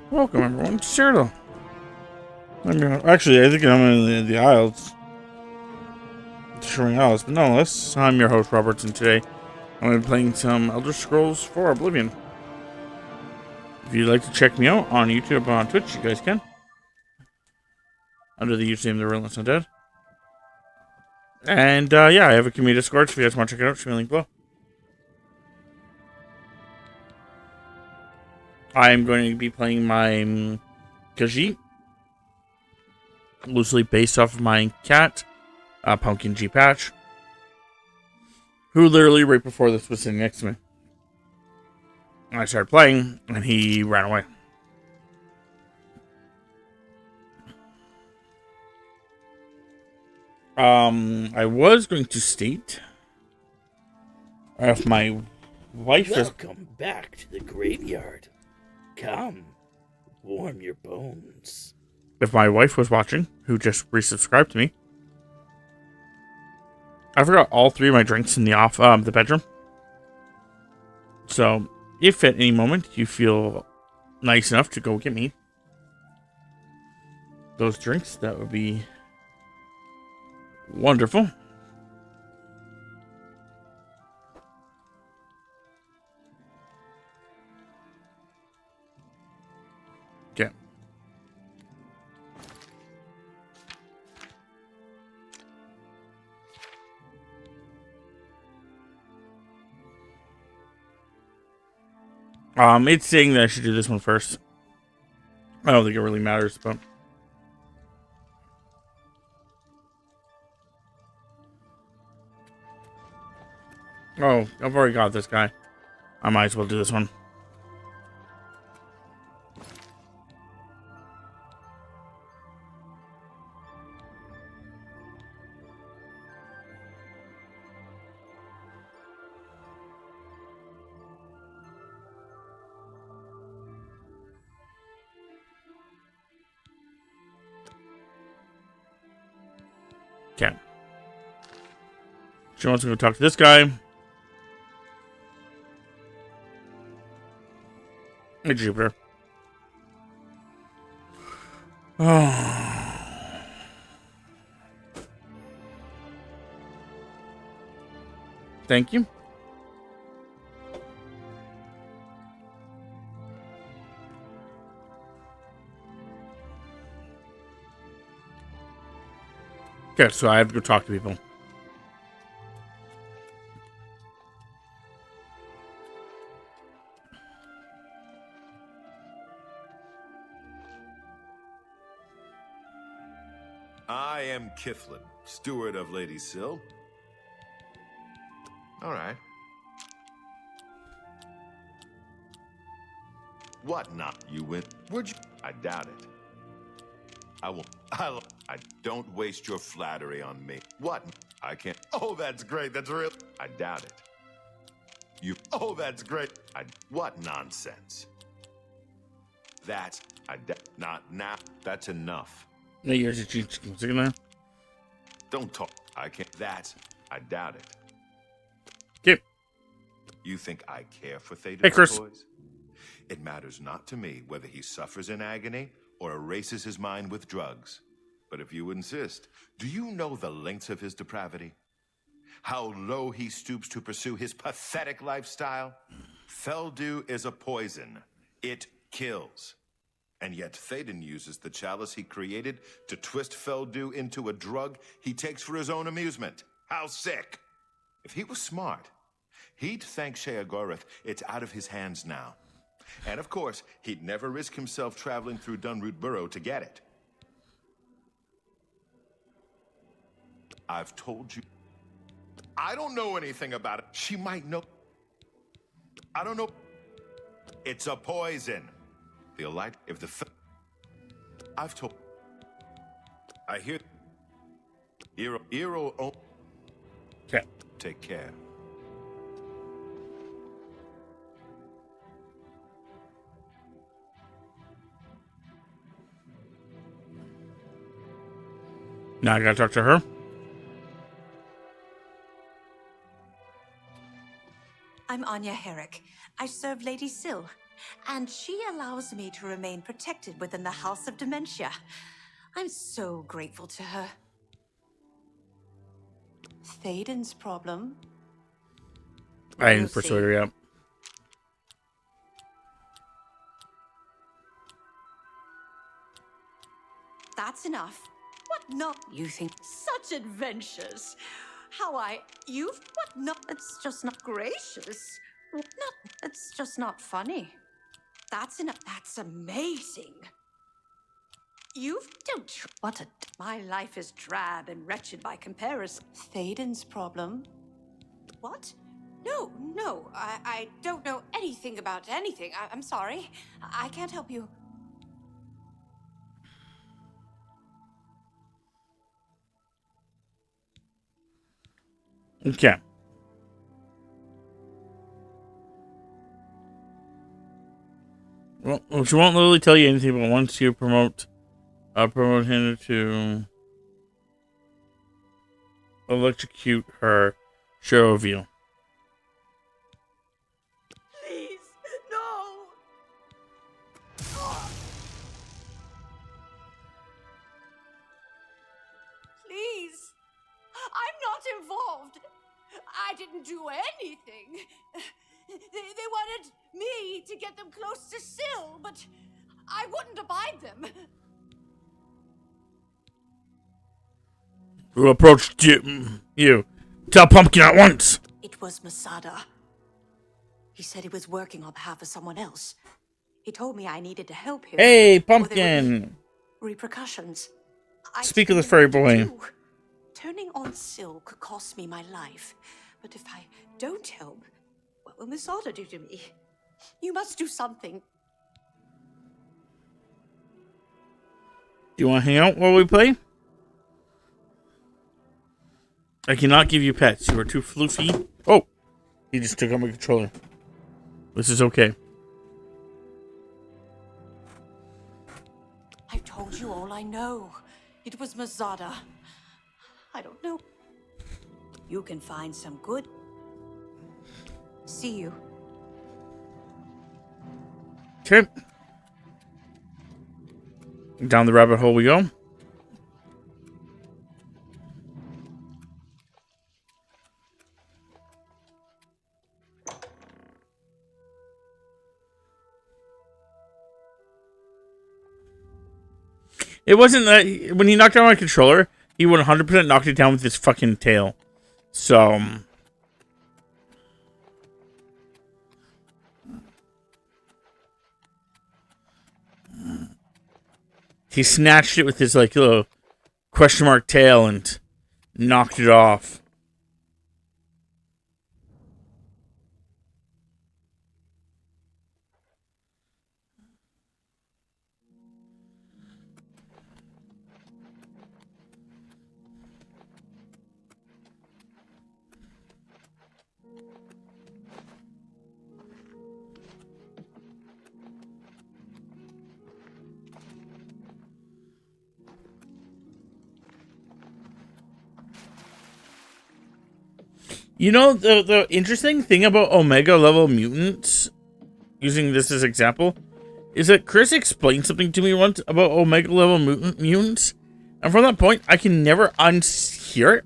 Welcome, everyone, to Cyril. Actually, I think I'm in the Isles. Showing Isles, but nonetheless, I'm your host, Roberts, and today I'm going to be playing some Elder Scrolls 4 Oblivion. If you'd like to check me out on YouTube or on Twitch, you guys can. Under the username The Relentless Undead. And, yeah, I have a community Discord, so if you guys want to check it out, show me a link below. I'm going to be playing my Khajiit, loosely based off of my cat, Pumpkin G Patch, who literally right before this was sitting next to me. I started playing, and he ran away. I was going to state if my wife is... Welcome back to the graveyard. Come, warm your bones. If my wife was watching, who just resubscribed to me, I forgot all three of my drinks in the bedroom. So, if at any moment you feel nice enough to go get me those drinks, that would be wonderful. Okay. It's saying that I should do this one first. I don't think it really matters, but... Oh, I've already got this guy. I might as well do this one. Okay. She wants to go talk to this guy. Hey, Jupiter. Oh. Thank you. Okay, so I have to go talk to people. I am Kiflin, steward of Lady Syl. All right. What not? You went? Would you? I doubt it. I don't waste your flattery on me. What? I can't. Oh, that's great. That's real. I doubt it. You. Oh, that's great. What nonsense? That. Not now. That's enough. Hey, here's your chicken. Don't talk. I can't. That. I doubt it. Okay. You think I care for Theta Hey, Chris. toys? It matters not to me whether he suffers in agony or erases his mind with drugs. But if you insist, do you know the lengths of his depravity? How low he stoops to pursue his pathetic lifestyle? Feldew is a poison. It kills. And yet Théden uses the chalice he created to twist Feldew into a drug he takes for his own amusement. How sick! If he was smart, he'd thank Sheogorath it's out of his hands now. And of course, he'd never risk himself traveling through Dunroot Burrow to get it. I've told you. I don't know anything about it. She might know. I don't know. It's a poison. The light, if the... I've told... I hear... Eero... Okay. Take care. Now I gotta talk to her. I'm Anya Herrick. I serve Lady Syl. and she allows me to remain protected within the House of Dementia. I'm so grateful to her. Thaden's problem? I We'll didn't see. persuade her yet. That's enough. What not? You think such adventures? You've what not? It's just not gracious. Not, it's just not funny. That's enough. That's amazing. My life is drab and wretched by comparison. Thaden's problem? What? No, I don't know anything about anything. I'm sorry. I can't help you. Okay. Well, she won't literally tell you anything, but once you promote him to electrocute her, she'll reveal. Please, no! Please! I'm not involved! I didn't do anything! They wanted me to get them close to Syl, but I wouldn't abide them. Who approached you? Tell Pumpkin at once! It was Masada. He said he was working on behalf of someone else. He told me I needed to help him. Hey, or there would be Pumpkin! repercussions. I Speak of the didn't know fairy what to boy. do. Turning on Syl could cost me my life. But if I don't help, what will Masada do to me? You must do something. Do you want to hang out while we play? I cannot give you pets. You are too floofy. Oh! He just took out my controller. This is okay. I've told you all I know. It was Masada. I don't know. You can find some good. See you. Okay. Down the rabbit hole we go. It wasn't that when he knocked down my controller, he 100% knocked it down with his fucking tail. So he snatched it with his like little question mark tail and knocked it off. You know, the interesting thing about Omega level mutants, using this as example, is that Chris explained something to me once about Omega level mutants, and from that point, I can never unhear it.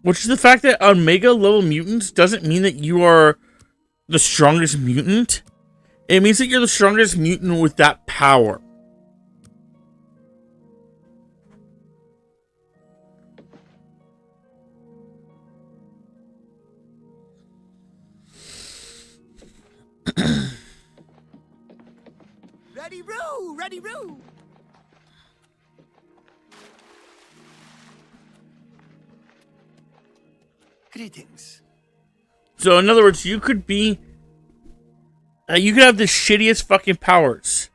Which is the fact that Omega level mutants doesn't mean that you are the strongest mutant. It means that you're the strongest mutant with that power. Ready-roo! Ready-roo! Greetings. So, in other words, you could be... you could have the shittiest fucking powers.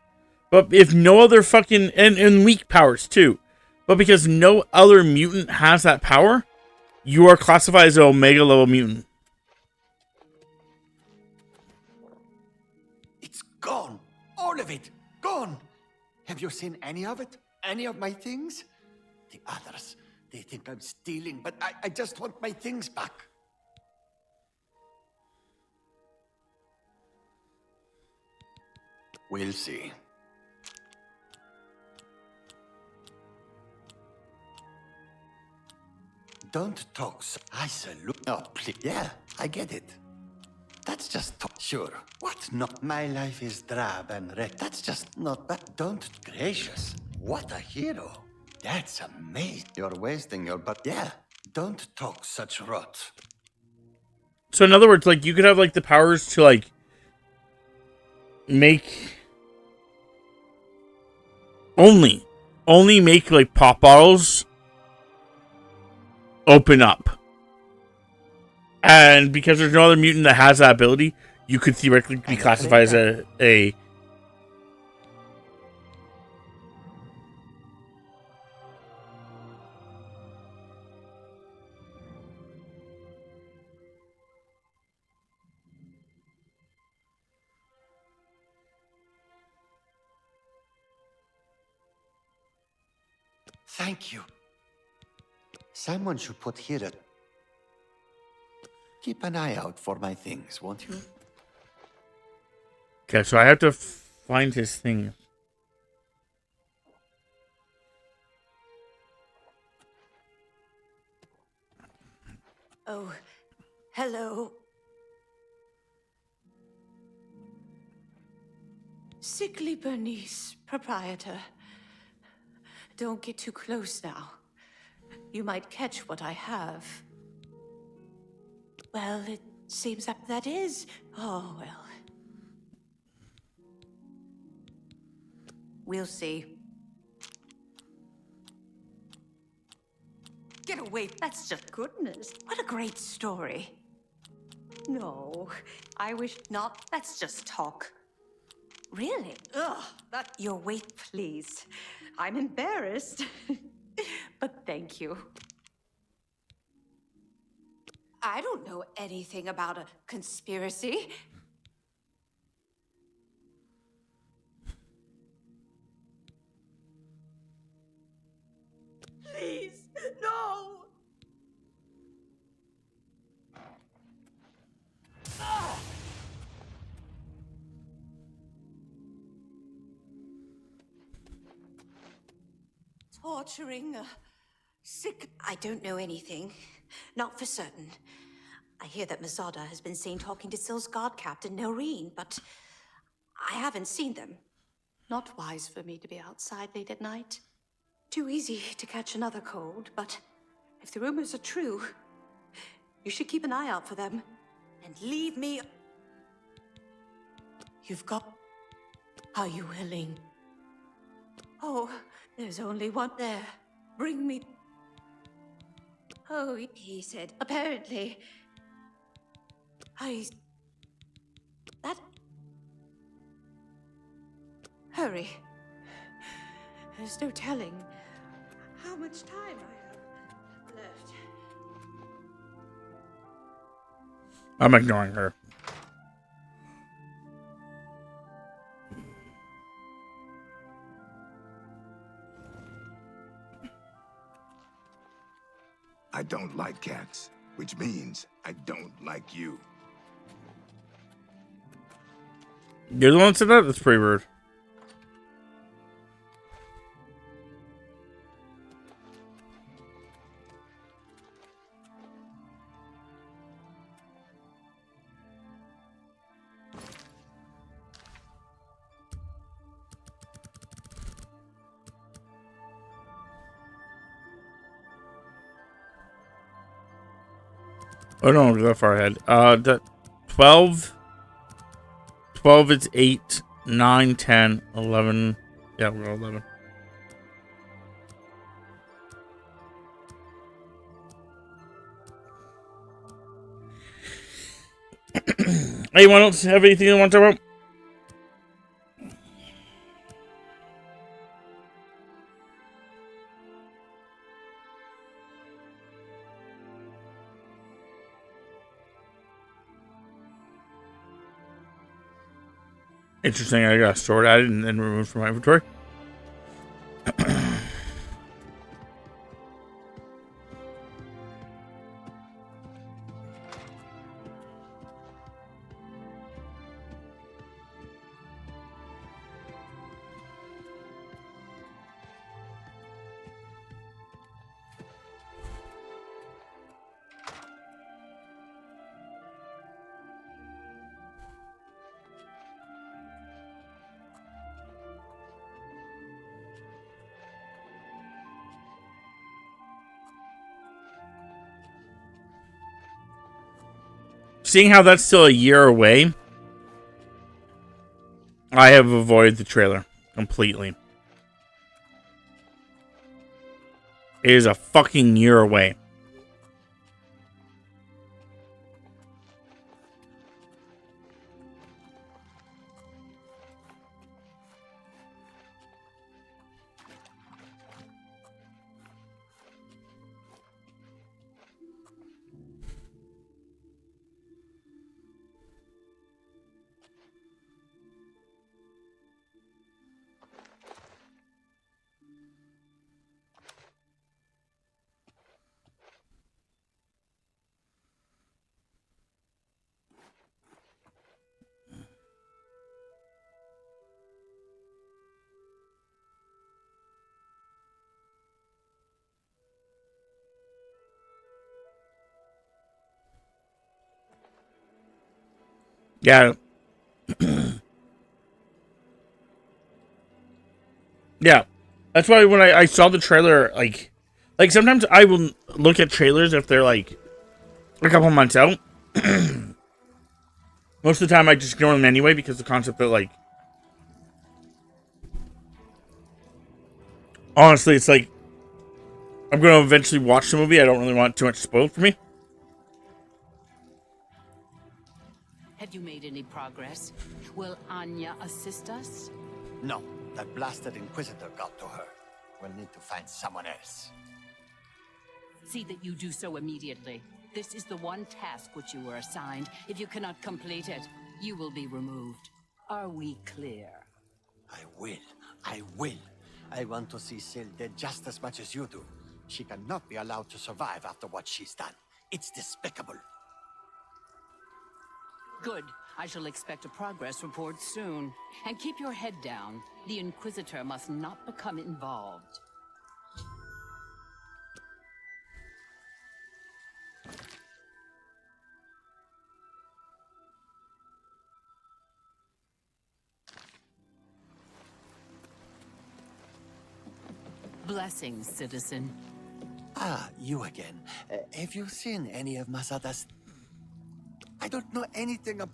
But if no other fucking... And weak powers, too. But because no other mutant has that power, you are classified as an Omega level mutant. It's gone. All of it. Gone. Have you seen any of it? Any of my things? The others, they think I'm stealing, but I just want my things back. We'll see. Don't talk so. I salute. Oh, please. Yeah, I get it. That's just talk. Sure. What not? My life is drab and wrecked. That's just not bad. Don't. Gracious. What a hero. That's amazing. You're wasting your but yeah. Don't talk such rot. So in other words, like you could have like the powers to like make only make like pop bottles open up. And because there's no other mutant that has that ability, you could theoretically be classified as a Thank you. Someone should put here a... Keep an eye out for my things, won't you? Okay, so I have to find his thing. Oh, hello. Sickly Bernice, proprietor. Don't get too close now. You might catch what I have. Well, it seems that is. Oh, well. We'll see. Get away. That's just goodness. What a great story. No, I wish not. That's just talk. Really? Ugh, your weight, please. I'm embarrassed. But thank you. I don't know anything about a conspiracy. Please, no! Ah! Torturing a sick... I don't know anything. Not for certain. I hear that Mazada has been seen talking to Syl's guard captain, Noreen, but I haven't seen them. Not wise for me to be outside late at night. Too easy to catch another cold, but if the rumors are true, you should keep an eye out for them. And leave me... You've got... Are you willing? Oh, there's only one there. Bring me... Oh, he said, apparently... That... Hurry. There's no telling how much time I have left. I'm ignoring her. I don't like cats, which means I don't like you. You're the one that said that? That's pretty rude. Oh no, we're that far ahead. That 12. 12 is 8, 9, 10, 11. Yeah, we're 11. Anyone else have anything you want to talk about? Interesting, I got a sword added and then removed from my inventory. seeing how that's still a year away, I have avoided the trailer completely. It is a fucking year away. Yeah. Yeah. That's why when I saw the trailer, like sometimes I will look at trailers if they're like a couple months out. Most of the time I just ignore them anyway because the concept that like honestly it's like I'm gonna eventually watch the movie. I don't really want too much spoiled for me. Have you made any progress? Will Anya assist us? No, that blasted Inquisitor got to her. We'll need to find someone else. See that you do so immediately. This is the one task which you were assigned. If you cannot complete it, you will be removed. Are we clear? I will. I will. I want to see Sil dead just as much as you do. She cannot be allowed to survive after what she's done. It's despicable. Good. I shall expect a progress report soon. And keep your head down. The Inquisitor must not become involved. Blessings, citizen. Ah, you again. Have you seen any of Masada's... I don't know anything about...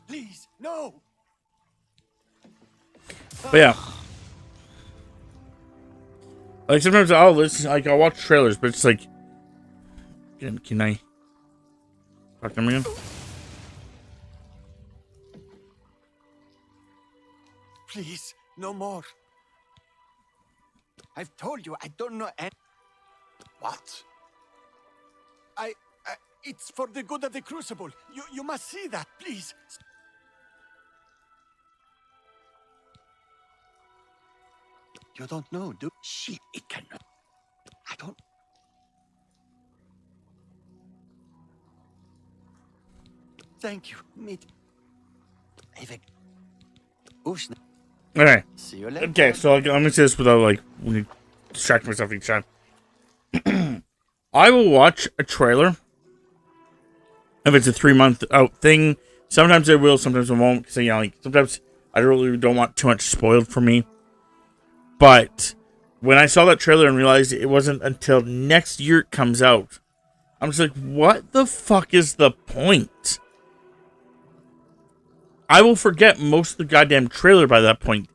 Please, no! But yeah. Like sometimes I'll listen, like I'll watch trailers, but it's like, can I talk to them again? Please, no more. I've told you I don't know any... What? It's for the good of the Crucible. You must see that, please. You don't know, do... Shit, it cannot... I don't... Thank you, meet... Even... Ushna. Okay. See you later. Okay, so like, let me say this without like distracting myself each time. I will watch a trailer if it's a 3-month out thing. Sometimes I will, sometimes I won't. Because like sometimes I really don't want too much spoiled for me. But when I saw that trailer and realized it wasn't until next year it comes out, I'm just like, what the fuck is the point? I will forget most of the goddamn trailer by that point.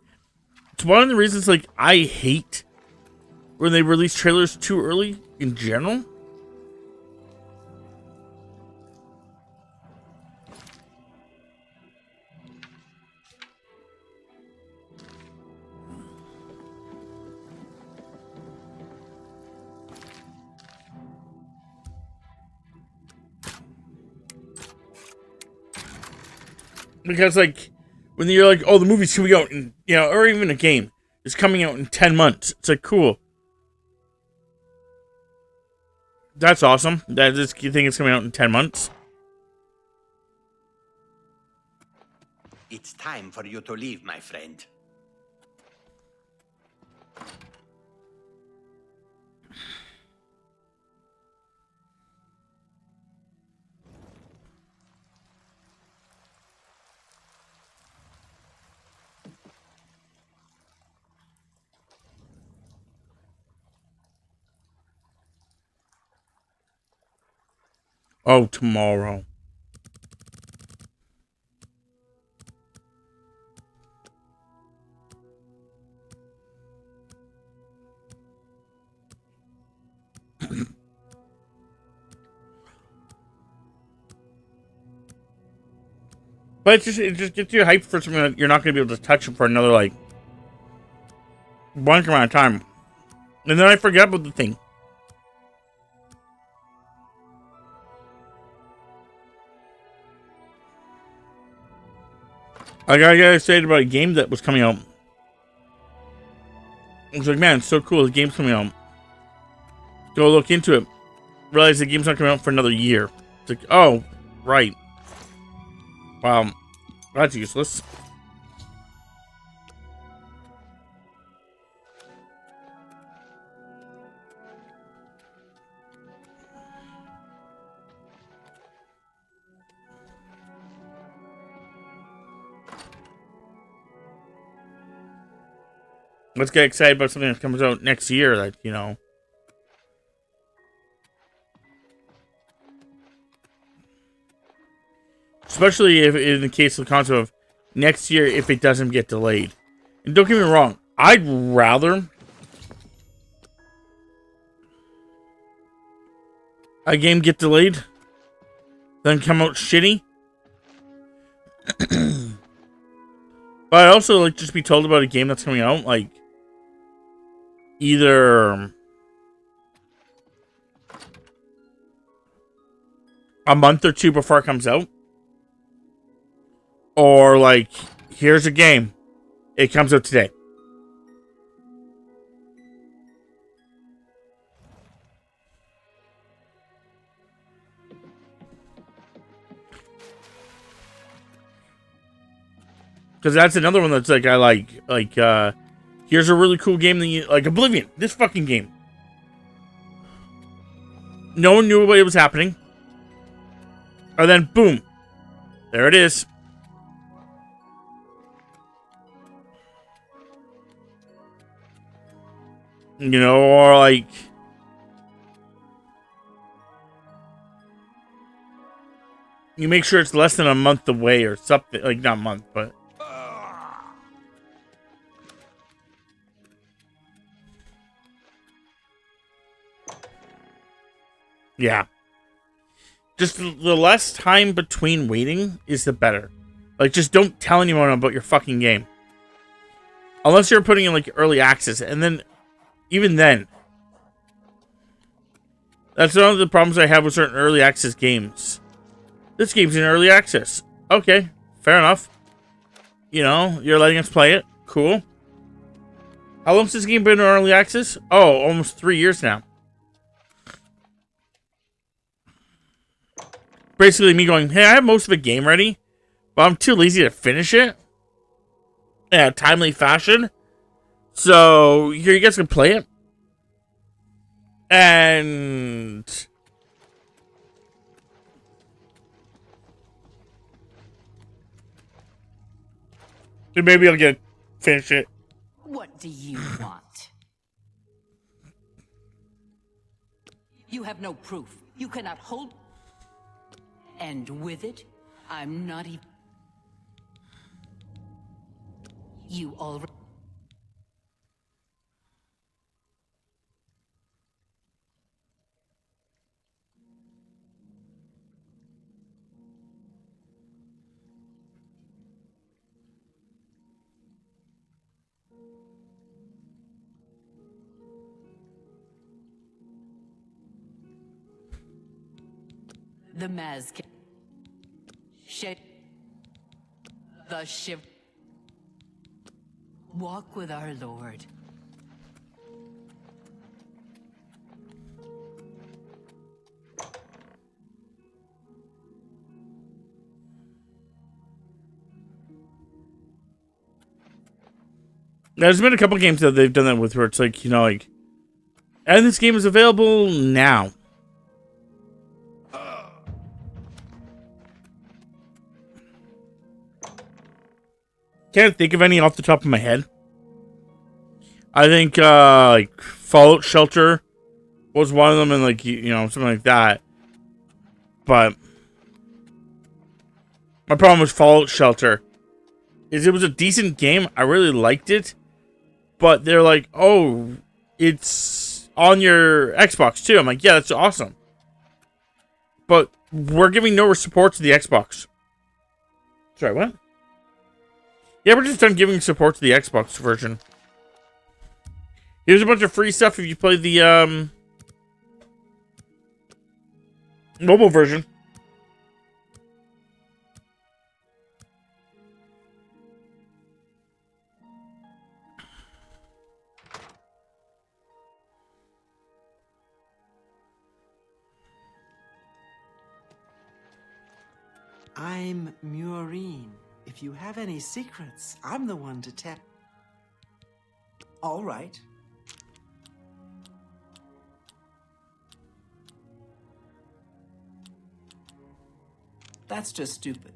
It's one of the reasons, like, I hate when they release trailers too early in general. Because, like, when you're like, oh, the movie's coming out in, or even a game is coming out in 10 months. It's like, cool. That's awesome. You think it's coming out in 10 months? It's time for you to leave, my friend. Oh, tomorrow. But it just gets you hyped for something that you're not going to be able to touch for another, like, blank amount of time. And then I forget about the thing. I got excited about a game that was coming out. I was like, man, it's so cool. The game's coming out. Go look into it. Realize the game's not coming out for another year. It's like, oh, right. Wow. That's useless. Let's get excited about something that comes out next year that, you know. Especially if in the case of the concept of next year if it doesn't get delayed. And don't get me wrong, I'd rather a game get delayed than come out shitty. But I also like just be told about a game that's coming out, like either a month or two before it comes out, or like, here's a game, it comes out today. Because that's another one that's like, I like, here's a really cool game that you, like Oblivion, this fucking game. No one knew what was happening. And then, boom, there it is. You know, or like, you make sure it's less than a month away or something, like not a month, but yeah. Just the less time between waiting is the better. Like, just don't tell anyone about your fucking game. Unless you're putting in, like, early access. And then, even then, that's one of the problems I have with certain early access games. This game's in early access. Okay, fair enough. You know, you're letting us play it. Cool. How long's this game been in early access? Oh, almost 3 years now. Basically me going, hey, I have most of the game ready, but I'm too lazy to finish it in a timely fashion. So here, you guys can play it. And maybe I'll get finish it. What do you want? You have no proof. You cannot hold. And with it, I'm not even. You already. The mask. Shape. The shiv. Walk with our Lord. There's been a couple games that they've done that with where it's like, you know, like, and this game is available now. Can't think of any off the top of my head. I think like Fallout Shelter was one of them, and like you know, something like that. But my problem with Fallout Shelter is it was a decent game. I really liked it. But they're like, oh, it's on your Xbox too. I'm like, yeah, that's awesome. But we're giving no support to the Xbox. Sorry, what? Yeah, we're just done giving support to the Xbox version. Here's a bunch of free stuff if you play the mobile version. I'm Murine. If you have any secrets, I'm the one to tell. All right. That's just stupid.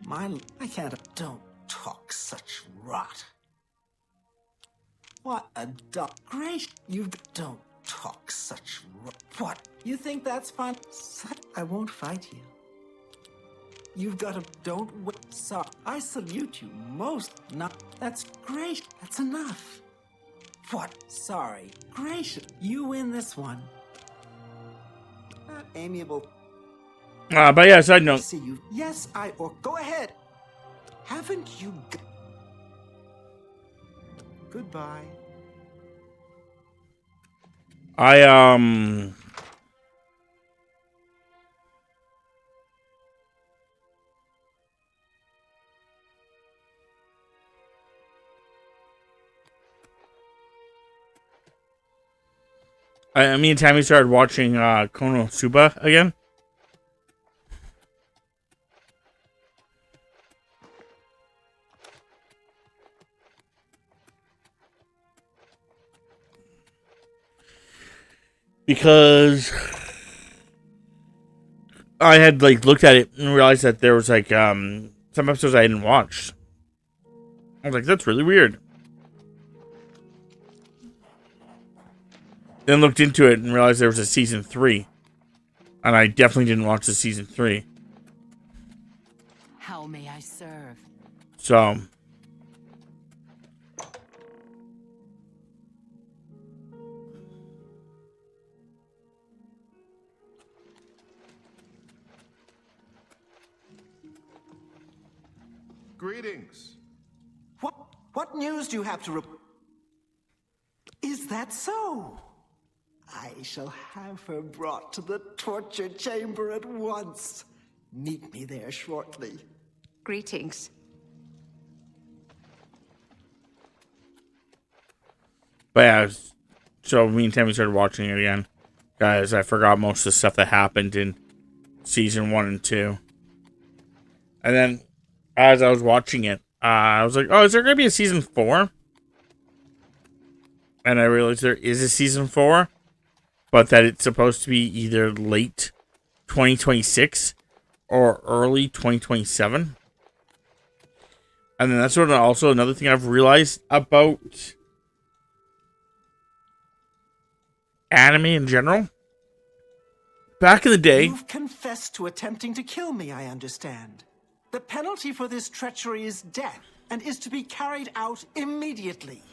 I can't. Don't talk such rot. What a great. You don't talk such rot. What? You think that's fun? I won't fight you. You've got to. Don't wait. So I salute you most. Not. That's great. That's enough. What? Sorry. Gracious. You win this one. Not amiable. But yeah, side note. See you. Yes, or go ahead. Haven't you? Goodbye. Me and Tammy started watching Konosuba again. Because I had looked at it and realized that there was some episodes I hadn't watched. I was like, that's really weird. Then looked into it and realized there was a season 3. And I definitely didn't watch the season 3. How may I serve? So Greetings. What news do you have to report? Is that so? I shall have her brought to the torture chamber at once. Meet me there shortly. Greetings. But yeah, so me and Tammy started watching it again. Guys, I forgot most of the stuff that happened in season 1 and 2. And then, as I was watching it, I was like, oh, is there going to be a season 4? And I realized there is a season 4, but that it's supposed to be either late 2026 or early 2027. And then that's sort of also another thing I've realized about anime in general. Back in the day, You've confessed to attempting to kill me, I understand. The penalty for this treachery is death, and is to be carried out immediately.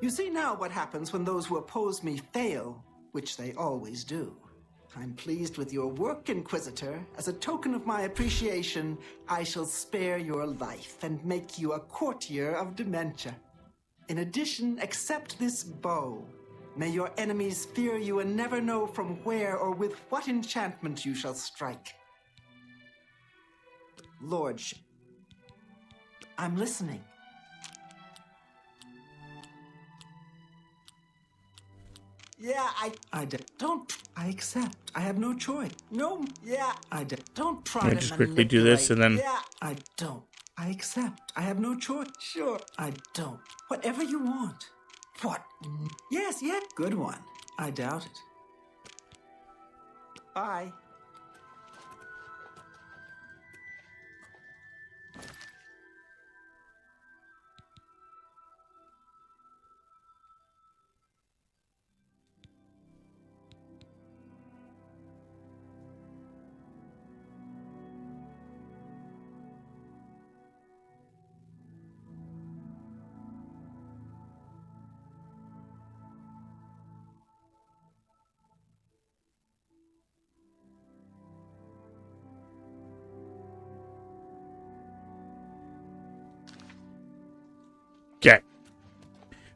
You see now what happens when those who oppose me fail, which they always do. I'm pleased with your work, Inquisitor. As a token of my appreciation, I shall spare your life and make you a courtier of dementia. In addition, accept this bow. May your enemies fear you and never know from where or with what enchantment you shall strike. Lordship, I'm listening. Yeah, I accept. I have no choice. No, yeah, don't try to just quickly do this and then. Yeah, I don't. I accept. I have no choice. Sure, I don't. Whatever you want. What? Yes, yeah, good one. I doubt it. Bye.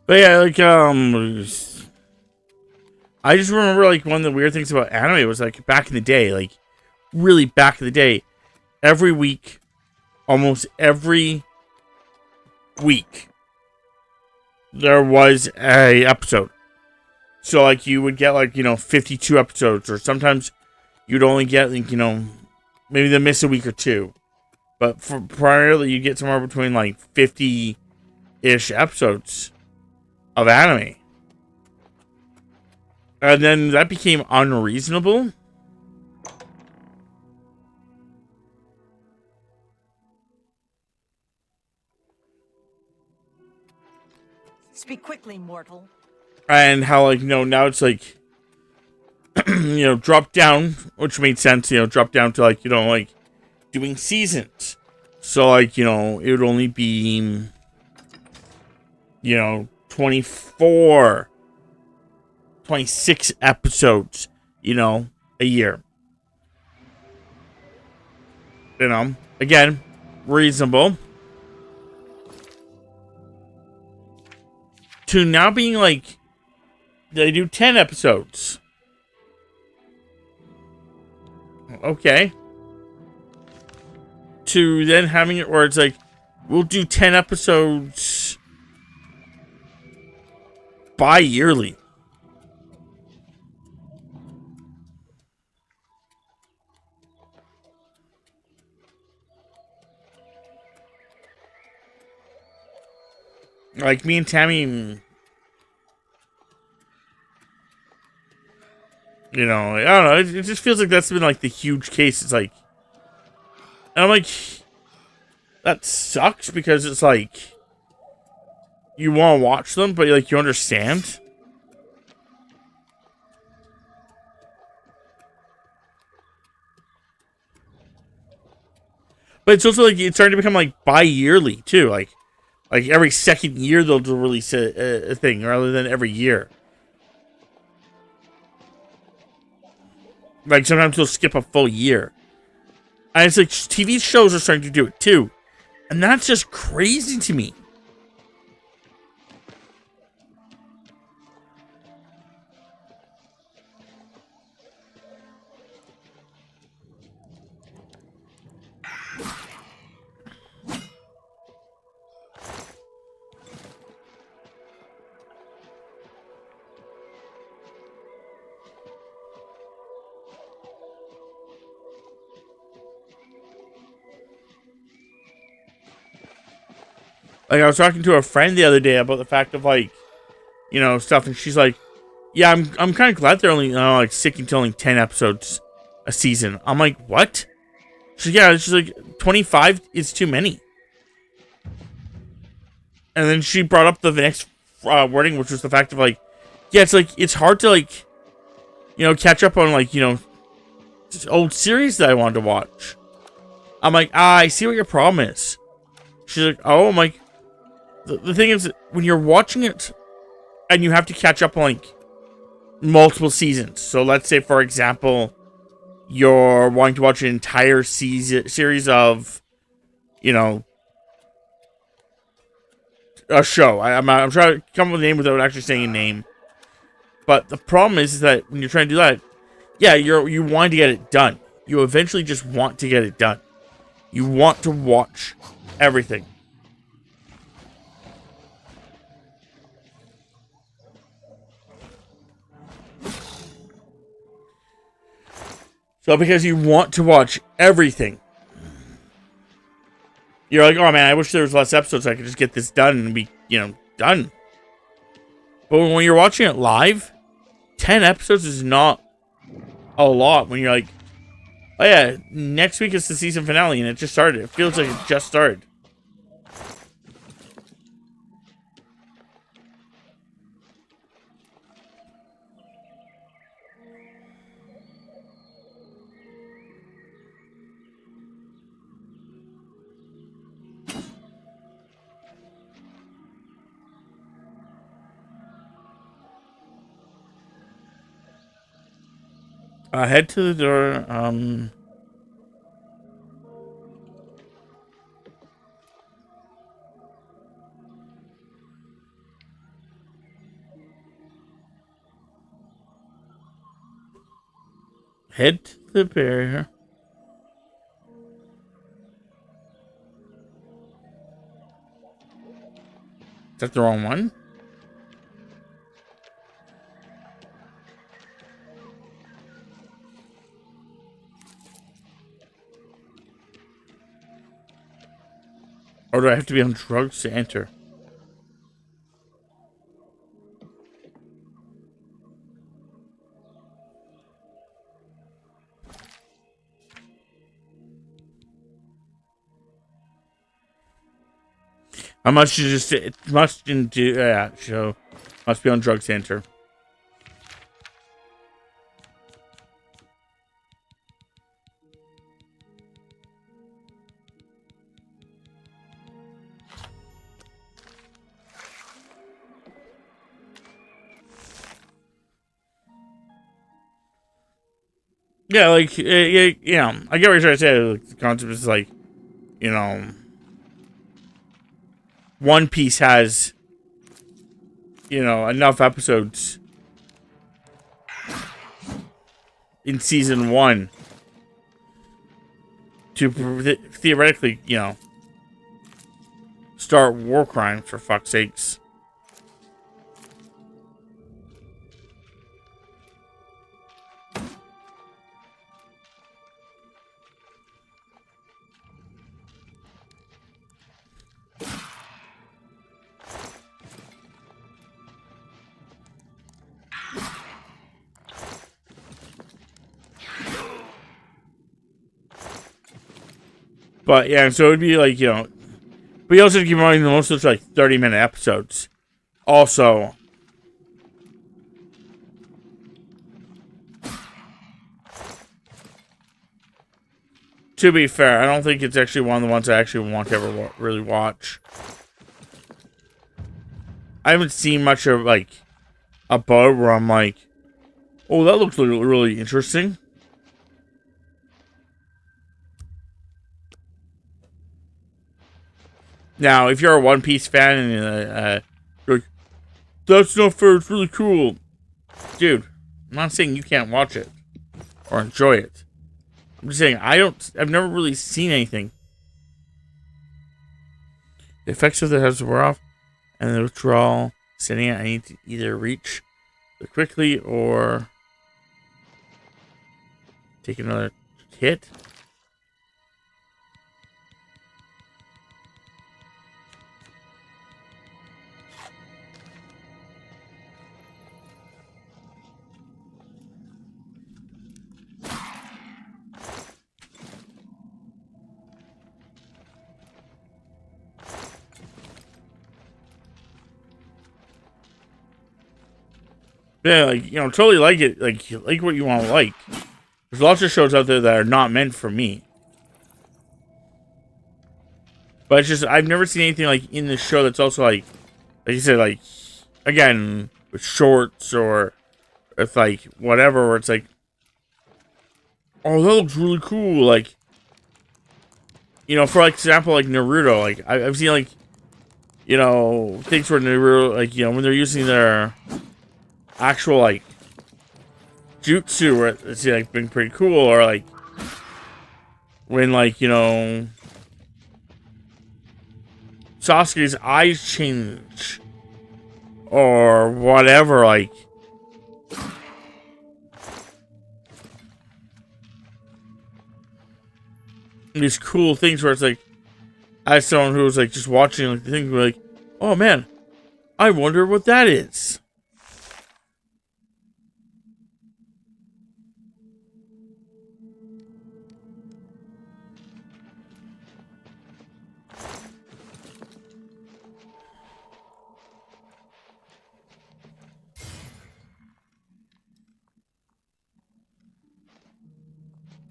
But yeah, like I just remember like one of the weird things about anime was like back in the day, like really back in the day, every week, almost every week, there was a episode. So like you would get like 52 episodes, or sometimes you'd only get like maybe they miss a week or two, but for primarily you get somewhere between like 50-ish episodes of anime. And then that became unreasonable. Speak quickly, mortal. And how, like, now it's like, drop down, which made sense, drop down to, like, like, doing seasons. So, like, it would only be, 24, 26 episodes, a year. Again, reasonable. To now being like, they do 10 episodes. Okay. To then having it where it's like, we'll do 10 episodes bi-yearly. Like me and Tammy, I don't know. It just feels like that's been like the huge case. It's like, and I'm like, that sucks because it's like, you want to watch them, but like you understand. But it's also like it's starting to become like bi-yearly too. Like every second year they'll release a thing rather than every year. Like sometimes they'll skip a full year. And it's like TV shows are starting to do it too. And that's just crazy to me. Like I was talking to a friend the other day about the fact of like, stuff, and she's like, "Yeah, I'm kind of glad they're only like sticking to only 10 episodes a season." I'm like, "What?" She's like 25 is too many. And then she brought up the next wording, which was the fact of like, yeah, it's like it's hard to like, catch up on like old series that I wanted to watch. I'm like, I see what your problem is. She's like, oh, I'm like, the thing is, when you're watching it and you have to catch up on like multiple seasons. So let's say, for example, you're wanting to watch an entire series of, a show. I'm trying to come up with a name without actually saying a name. But the problem is that when you're trying to do that, yeah, you want to get it done. You eventually just want to get it done. You want to watch everything. So because you want to watch everything, you're like, oh man, I wish there was less episodes so I could just get this done and be, done. But when you're watching it live, 10 episodes is not a lot when you're like, oh yeah, next week is the season finale and it just started. It feels like it just started. Head to the door. Head to the barrier. Is that the wrong one? Or do I have to be on drugs to enter? How much you just it must do? Yeah, so must be on drugs to enter. Yeah, like yeah, I get what you're trying to say. Like, the concept is like, you know, One Piece has, you know, enough episodes in season 1 to theoretically, you know, start war crimes, for fuck's sakes. But yeah, so it'd be like, you know, but you also have to keep in mind that most of it's like 30-minute episodes. Also, to be fair, I don't think it's actually one of the ones I actually want to ever really watch. I haven't seen much of like a boat where I'm like, oh, that looks really, really interesting. Now, if you're a One Piece fan and you're like, that's not fair, it's really cool. Dude, I'm not saying you can't watch it or enjoy it. I'm just saying, I've never really seen anything. The effects of the heads wear off, and the withdrawal, sitting it, I need to either reach quickly or take another hit. Yeah, like, you know, totally like it. Like what you want to like. There's lots of shows out there that are not meant for me. But it's just, I've never seen anything like in this show that's also like you said, like, again, with shorts or with like whatever, where it's like, oh, that looks really cool. Like, you know, for like example, like Naruto, like I've seen like, you know, things where Naruto, like, you know, when they're using their actual like jutsu, where it's like been pretty cool, or like when like, you know, Sasuke's eyes change or whatever, like these cool things where it's like, as someone who was like just watching like the thing, like, oh man, I wonder what that is.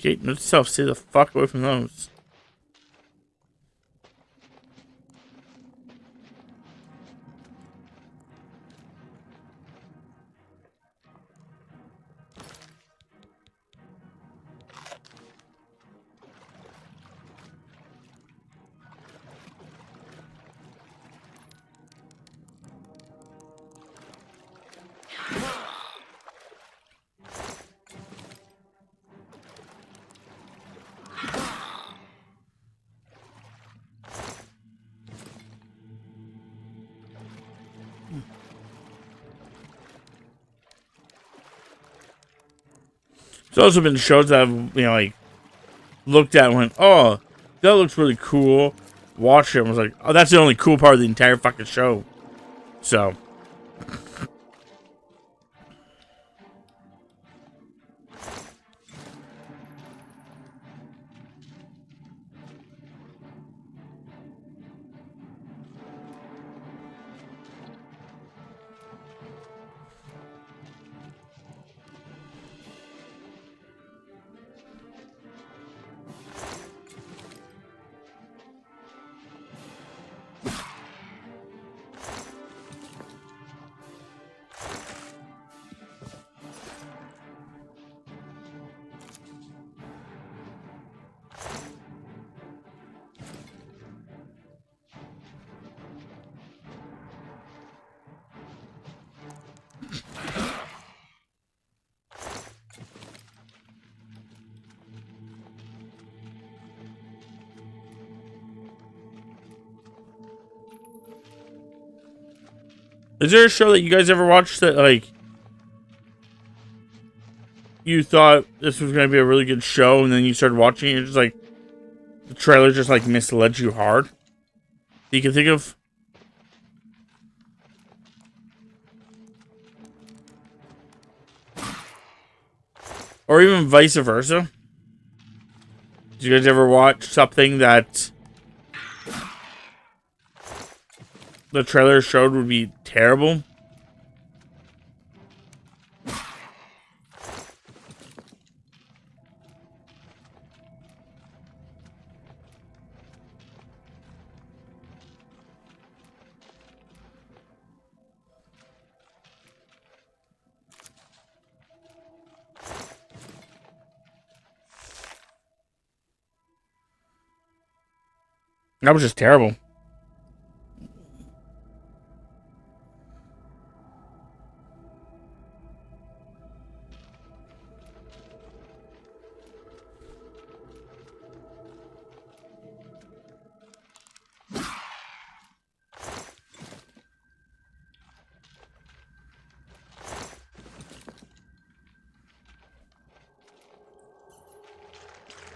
Okay, note to self, stay the fuck away from those. There's also been shows that I've, like, looked at and went, oh, that looks really cool. Watched it and was like, oh, that's the only cool part of the entire fucking show. So. Is there a show that you guys ever watched that, like, you thought this was going to be a really good show, and then you started watching it, and just, like, the trailer just, like, misled you hard? That you can think of? Or even vice versa? Did you guys ever watch something that the trailer showed would be terrible? That was just terrible.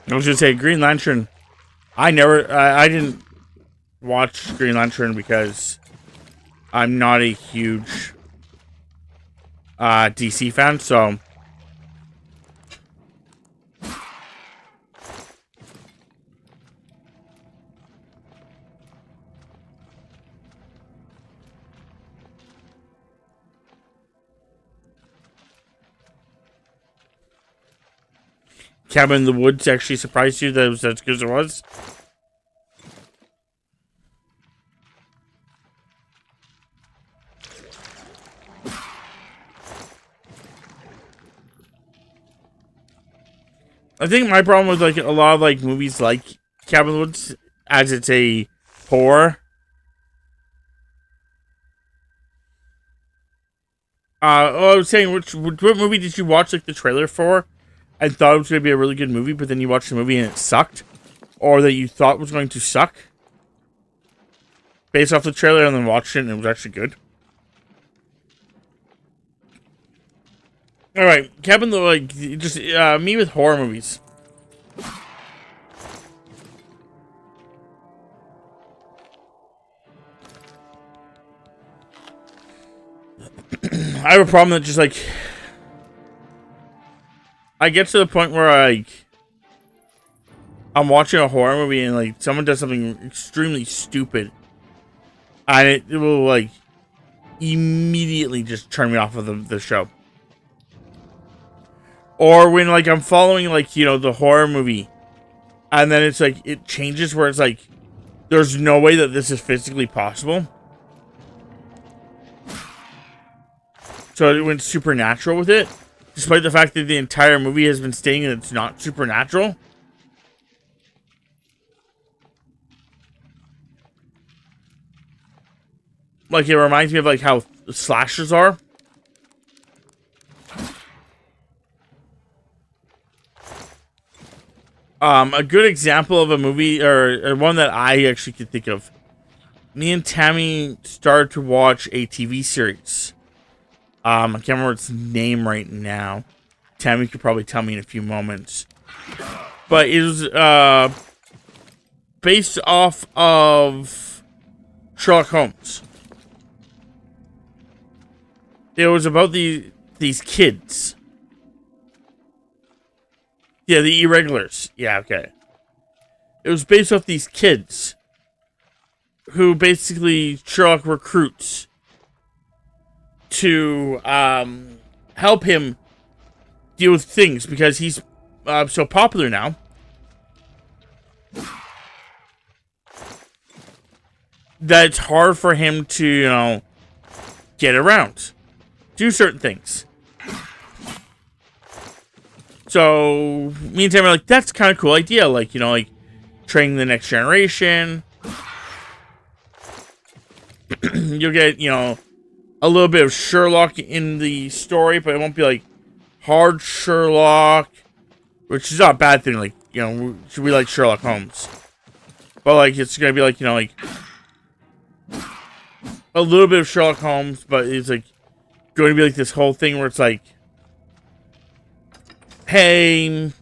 I was gonna say Green Lantern. I didn't watch Green Lantern because I'm not a huge DC fan, so Cabin in the Woods actually surprised you that it was as good as it was? I think my problem with like a lot of like movies like Cabin in the Woods, as it's a horror. I was saying, what movie did you watch like the trailer for? And thought it was going to be a really good movie, but then you watched the movie and it sucked? Or that you thought was going to suck? Based off the trailer and then watched it and it was actually good? Alright, Kevin, though, like, just, me with horror movies. I have a problem that just, like, I get to the point where, I'm watching a horror movie and, like, someone does something extremely stupid. And it will, like, immediately just turn me off of the show. Or when, like, I'm following, like, you know, the horror movie. And then it's, like, it changes where it's, like, there's no way that this is physically possible. So it went supernatural with it. Despite the fact that the entire movie has been stating that it's not supernatural. Like, it reminds me of, like, how slashers are. A good example of a movie, or one that I actually could think of. Me and Tammy started to watch a TV series. I can't remember its name right now. Tammy could probably tell me in a few moments. But it was based off of Sherlock Holmes. It was about these kids. Yeah, the irregulars. Yeah, okay. It was based off these kids who basically Sherlock recruits to help him deal with things because he's so popular now. That it's hard for him to, you know, get around. Do certain things. So, me and Tammy are like, that's kind of cool idea. Like, you know, like, training the next generation. You'll get, you know, a little bit of Sherlock in the story, but it won't be, like, hard Sherlock. Which is not a bad thing. Like, you know, we like Sherlock Holmes. But, like, it's going to be, like, you know, like, a little bit of Sherlock Holmes, but it's, like, going to be, like, this whole thing where it's, like, hey, you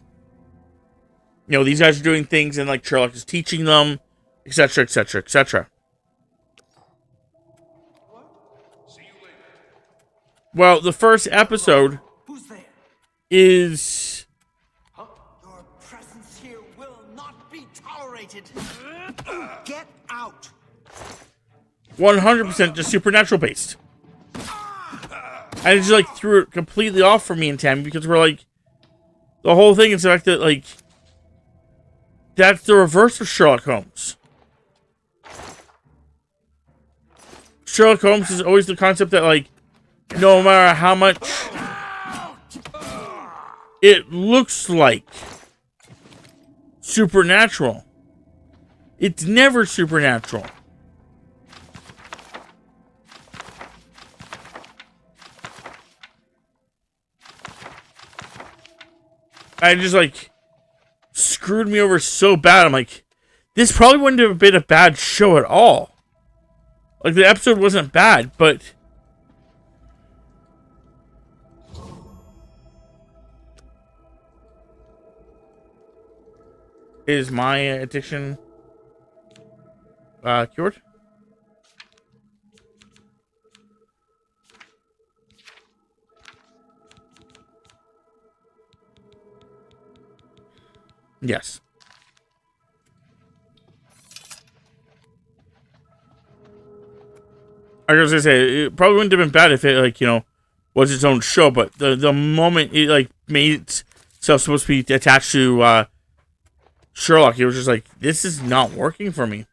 know, these guys are doing things and, like, Sherlock is teaching them, etc., etc., etc. Well, the first episode Who's there? is... Your presence here will not be tolerated. Get out. 100% just supernatural based. And it just, like, threw it completely off for me and Tammy because we're, like, the whole thing is the fact that, like, that's the reverse of Sherlock Holmes. Sherlock Holmes is always the concept that, like, no matter how much it looks like supernatural, it's never supernatural. I just, like, screwed me over so bad. I'm like, this probably wouldn't have been a bad show at all. Like, the episode wasn't bad, but... Is my addiction cured? Yes. I was gonna say, it probably wouldn't have been bad if it, like, you know, was its own show, but the moment it, like, made itself supposed to be attached to Sherlock, it was just like, this is not working for me.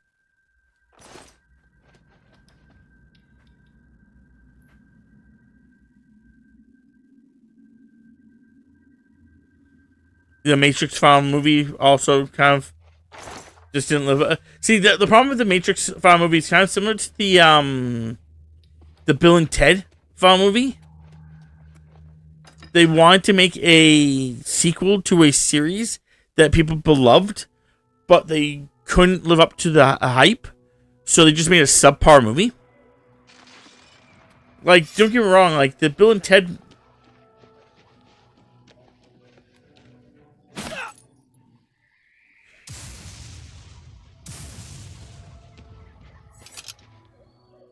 The Matrix final movie also kind of just didn't live. See, the problem with the Matrix final movie is kind of similar to the Bill and Ted final movie. They wanted to make a sequel to a series that people beloved, but they couldn't live up to the hype, so they just made a subpar movie. Like, don't get me wrong, like, the Bill and Ted...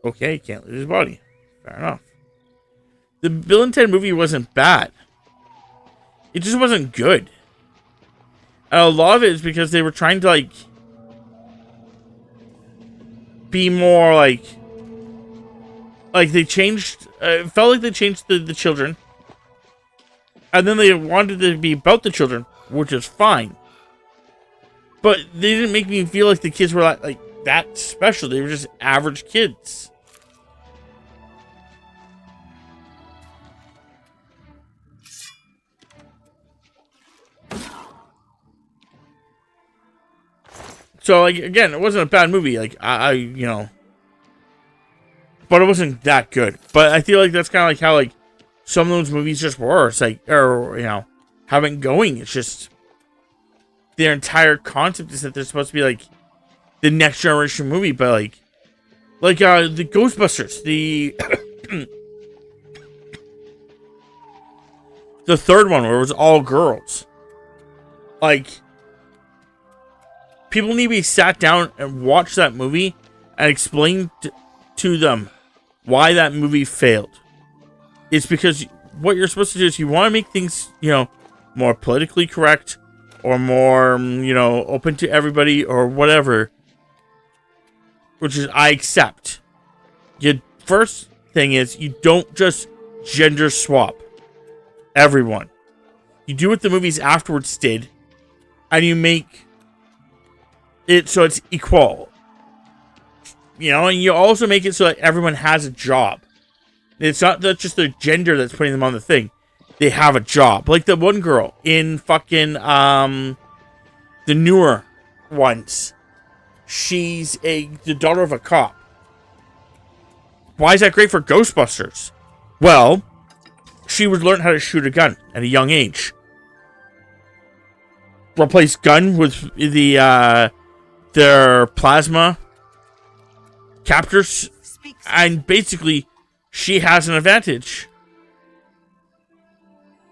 Okay, can't lose his body. Fair enough. The Bill and Ted movie wasn't bad. It just wasn't good. And a lot of it is because they were trying to, like, be more, like they changed, it felt like they changed the children. And then they wanted it to be about the children, which is fine. But they didn't make me feel like the kids were, like that special. They were just average kids. So, like, again, it wasn't a bad movie. Like, I you know, but it wasn't that good. But I feel like that's kind of like how, like, some of those movies just were. It's like, or, you know, have it going. It's just, their entire concept is that they're supposed to be, like, the next generation movie. But, like the Ghostbusters, the the third one where it was all girls. Like, people need to be sat down and watch that movie and explain to them why that movie failed. It's because what you're supposed to do is you want to make things, more politically correct or more, open to everybody or whatever, which is I accept. Your first thing is you don't just gender swap everyone. You do what the movies afterwards did, and you make it so it's equal. And you also make it so that everyone has a job. It's not that just their gender that's putting them on the thing. They have a job. Like the one girl in fucking the newer ones. She's the daughter of a cop. Why is that great for Ghostbusters? Well, she would learn how to shoot a gun at a young age. Replace gun with their plasma captors, and basically she has an advantage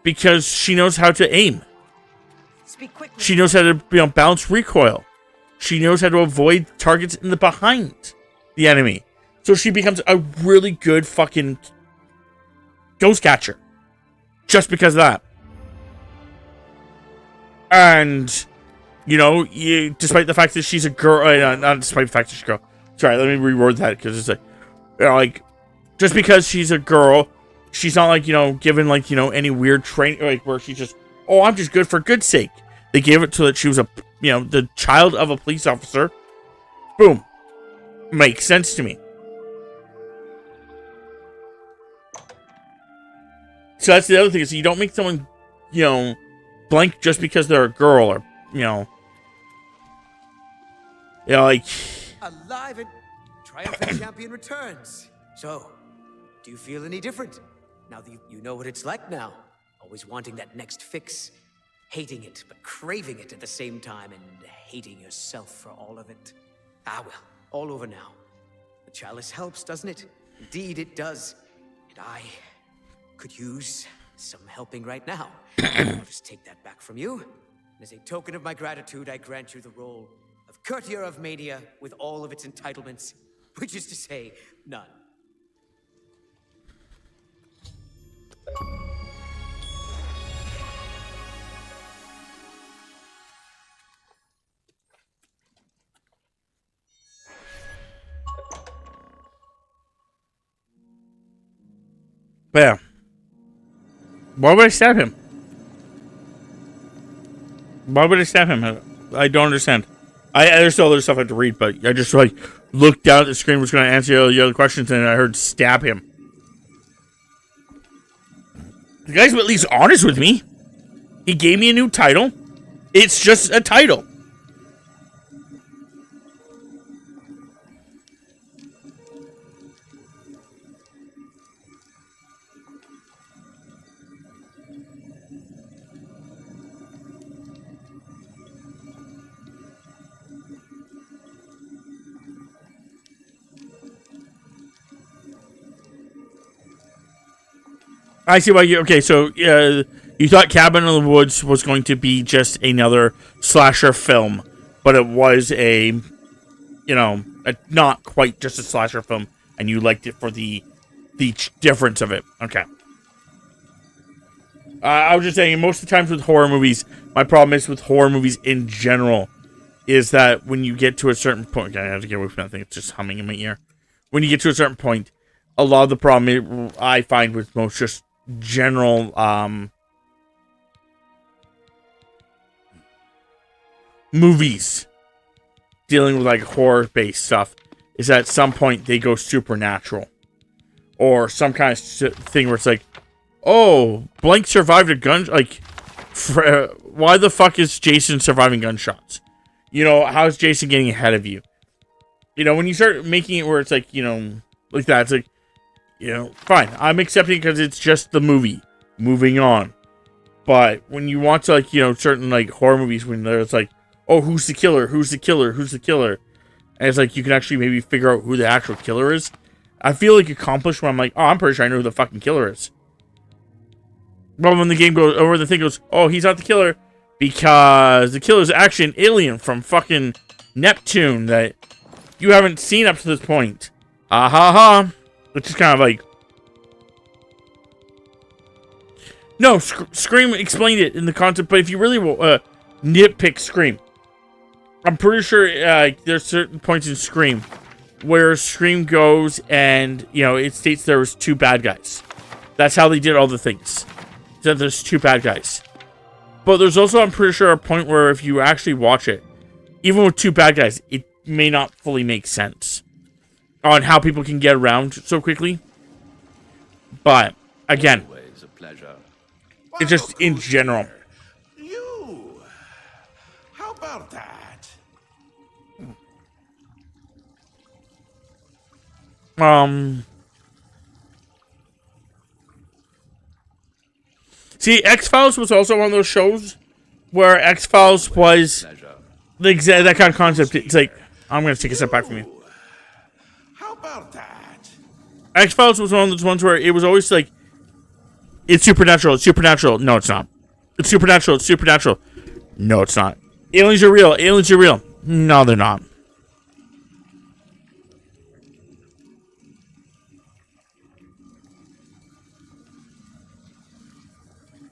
because she knows how to aim. She knows how to balance recoil. She knows how to avoid targets in the behind the enemy. So she becomes a really good fucking ghost catcher just because of that. And despite the fact that she's a girl, not despite the fact that she's a girl. Sorry, let me reword that because it's like, just because she's a girl, she's not given any weird training where she's just, oh, I'm just good for good's sake. They gave it so that she was the child of a police officer. Boom, makes sense to me. So that's the other thing, is you don't make someone blank just because they're a girl, or alive and triumphant champion returns. So, do you feel any different now that you know what it's like now? Always wanting that next fix, hating it but craving it at the same time, and hating yourself for all of it. Ah well, all over now. The chalice helps, doesn't it? Indeed it does. And I could use some helping right now. I'll just take that back from you. And as a token of my gratitude, I grant you the role of Courtier of Mania with all of its entitlements, which is to say, none. Yeah. Why would I stab him? Why would I stab him? I don't understand. There's still other stuff I have to read, but I just looked down at the screen, was going to answer the other questions, and I heard stab him. The guy's at least honest with me. He gave me a new title. It's just a title. I see why you... Okay, so you thought Cabin in the Woods was going to be just another slasher film, but it was not quite just a slasher film, and you liked it for the difference of it. Okay. I was just saying, most of the times with horror movies, my problem is with horror movies in general, is that when you get to a certain point... Okay, I have to get away from that thing. It's just humming in my ear. When you get to a certain point, a lot of the problem I find with most just general movies dealing with horror based stuff is that at some point they go supernatural or some kind of thing where it's oh, blank survived a gun, why the fuck is Jason surviving gunshots? How's Jason getting ahead of you? When you start making it where it's like that, it's fine. I'm accepting because it's just the movie. Moving on. But when you want to, certain, horror movies when there's oh, who's the killer? Who's the killer? Who's the killer? And it's you can actually maybe figure out who the actual killer is. I feel accomplished when I'm oh, I'm pretty sure I know who the fucking killer is. Well, when the game goes, or the thing goes, oh, he's not the killer, because the killer is actually an alien from fucking Neptune that you haven't seen up to this point. Ah ha ha. Which is kind of like, no, Scream explained it in the concept, but if you really nitpick Scream, I'm pretty sure there's certain points in Scream where Scream goes and, you know, it states there was 2 bad guys. That's how they did all the things. That there's 2 bad guys. But there's also, I'm pretty sure, a point where if you actually watch it, even with 2 bad guys, it may not fully make sense on how people can get around so quickly. But, again, Always a pleasure. it's just in general. You. How about that? See, X-Files was also one of those shows where X-Files was that kind of concept. It's like, I'm going to take a step back from you. How about that? X-Files was one of those ones where it was always like, it's supernatural, it's supernatural. No, it's not. It's supernatural, it's supernatural. No, it's not. Aliens are real, aliens are real. No, they're not.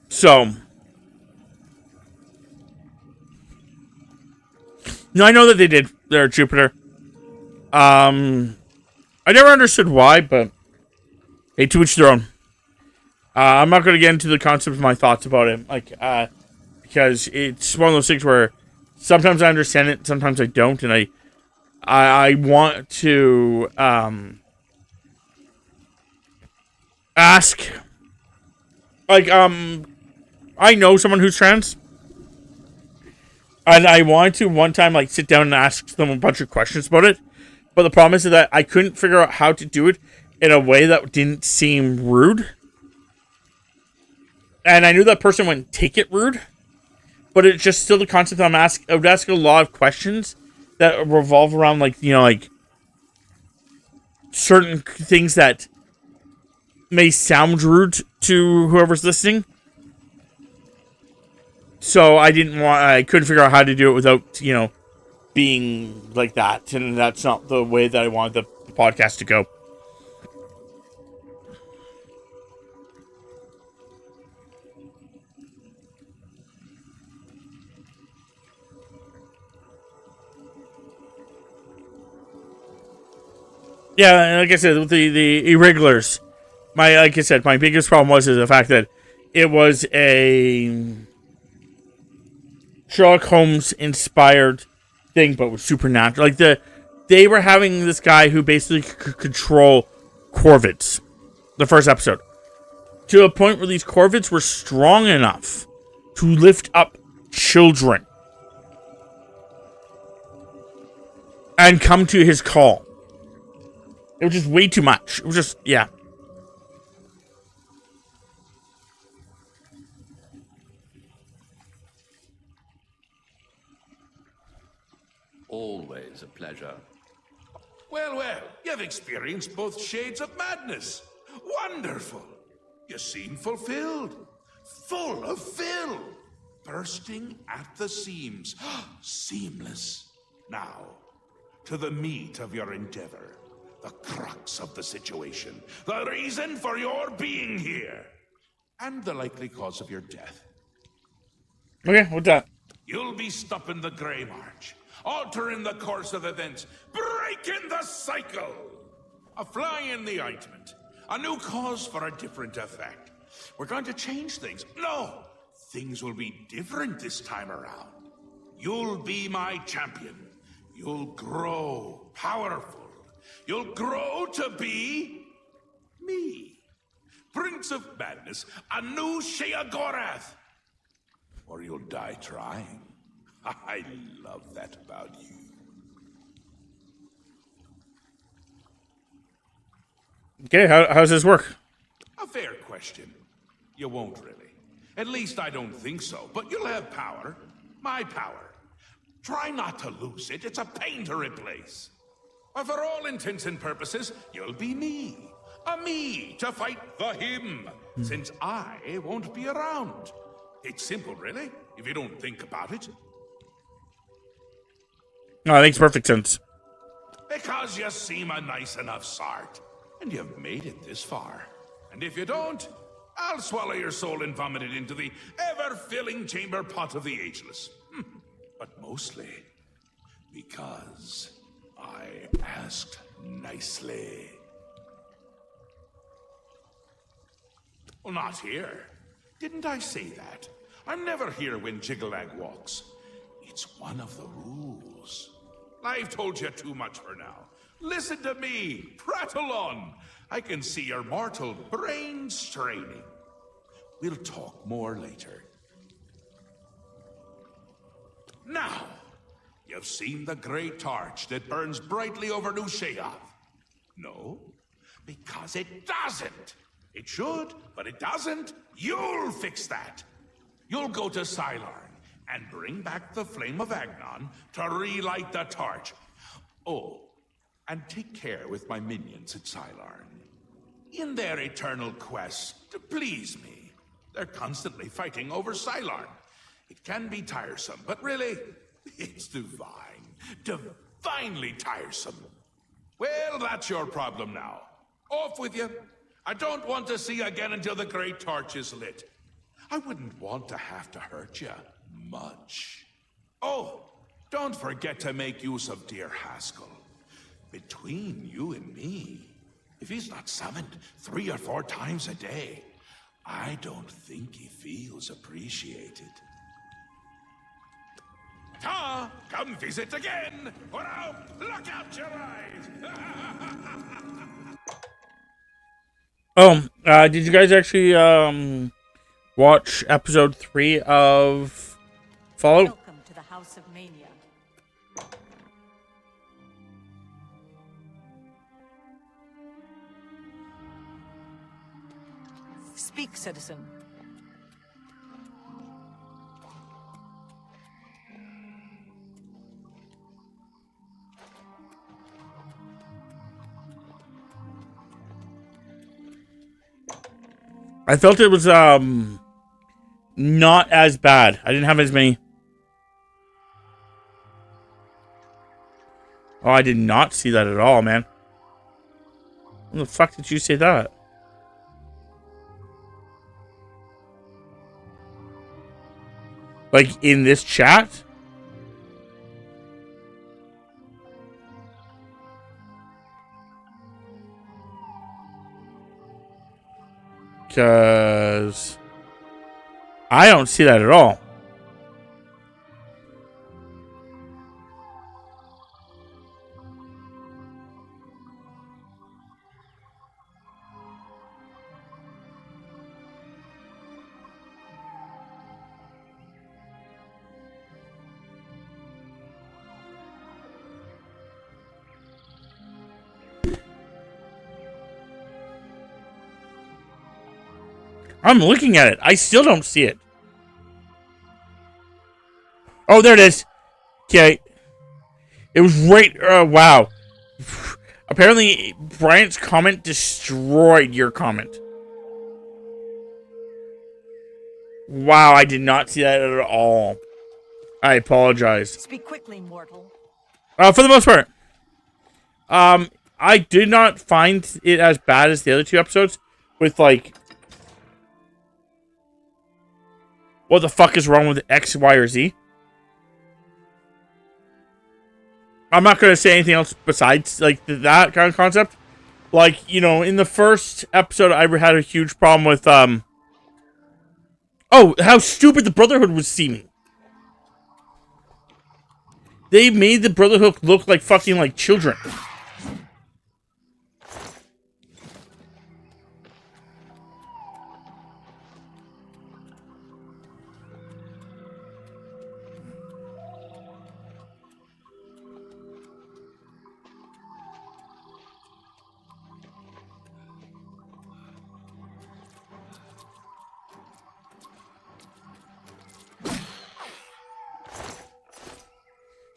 So, no, I know that they did. They're Jupiter. I never understood why, but hey, to each their own. I'm not going to get into the concept of my thoughts about it, like, because it's one of those things where sometimes I understand it, sometimes I don't, and I want to ask, like, I know someone who's trans, and I wanted to one time, like, sit down and ask them a bunch of questions about it, but the problem is that I couldn't figure out how to do it in a way that didn't seem rude. And I knew that person wouldn't take it rude, but it's just still the concept I would ask a lot of questions that revolve around, like, you know, like, certain things that may sound rude to whoever's listening. So I couldn't figure out how to do it without, you know, being like that. And that's not the way that I wanted the podcast to go. Yeah, like I said, with the irregulars, my biggest problem was the fact that it was a Sherlock Holmes inspired thing, but was supernatural. Like they were having this guy who basically could control corvids, the first episode, to a point where these corvids were strong enough to lift up children and come to his call. It was just way too much. It was just, yeah. Always a pleasure. Well, you've experienced both shades of madness. Wonderful. You seem fulfilled. Full of fill. Bursting at the seams. Seamless. Now, to the meat of your endeavor. The crux of the situation. The reason for your being here. And the likely cause of your death. Okay, what's that? You'll be stopping the Grey March. Altering the course of events. Breaking the cycle. A fly in the ointment. A new cause for a different effect. We're going to change things. No! Things will be different this time around. You'll be my champion. You'll grow powerful. You'll grow to be me. Prince of Madness, a new Sheogorath. Or you'll die trying. I love that about you. Okay, how does this work? A fair question. You won't really. At least I don't think so. But you'll have power. My power. Try not to lose it. It's a pain to replace. But for all intents and purposes, you'll be me. Me to fight the him, since I won't be around. It's simple, really, if you don't think about it. No, that makes perfect sense. Because you seem a nice enough sort, and you've made it this far. And if you don't, I'll swallow your soul and vomit it into the ever-filling chamber pot of the ageless. But mostly because I asked nicely. Well, not here. Didn't I say that? I'm never here when Jiggalag walks. It's one of the rules. I've told you too much for now. Listen to me. Prattle on. I can see your mortal brain straining. We'll talk more later. Now, you've seen the great torch that burns brightly over New Sheoth. No, because it doesn't. It should, but it doesn't. You'll fix that. You'll go to Sylarn and bring back the Flame of Agnon to relight the torch. Oh, and take care with my minions at Sylarn. In their eternal quest to please me, they're constantly fighting over Sylarn. It can be tiresome, but really, it's divine. Divinely tiresome. Well, that's your problem now. Off with you. I don't want to see you again until the great torch is lit. I wouldn't want to have to hurt you much. Oh, don't forget to make use of dear Haskell. Between you and me, if he's not summoned 3 or 4 times a day, I don't think he feels appreciated. Ta! Come visit again, or I'll pluck out your eyes! Did you guys actually, watch episode 3 of Fallout? Welcome to the House of Mania. Speak, citizen. I felt it was, not as bad. I didn't have as many. Oh, I did not see that at all, man. When the fuck did you say that? Like, in this chat? Because I don't see that at all. I'm looking at it. I still don't see it. Oh, there it is. Okay. It was right. Wow. Apparently, Bryant's comment destroyed your comment. Wow, I did not see that at all. I apologize. Speak quickly, mortal. For the most part. I did not find it as bad as the other 2 episodes with, like, what the fuck is wrong with X, Y, or Z? I'm not going to say anything else besides, like, that kind of concept. Like, you know, in the first episode, I had a huge problem with, oh, how stupid the Brotherhood was seeming. They made the Brotherhood look like fucking, like, children.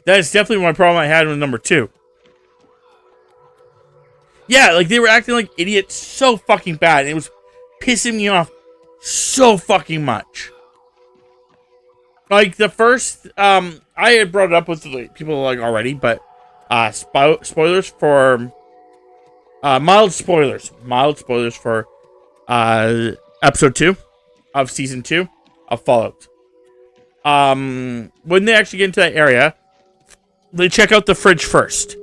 That is definitely my problem I had with number 2. Yeah, like they were acting like idiots so fucking bad. And it was pissing me off so fucking much. Like the first, I had brought it up with like, people like already, but spoilers for mild spoilers for episode 2 of season 2 of Fallout. When they actually get into that area, they check out the fridge first.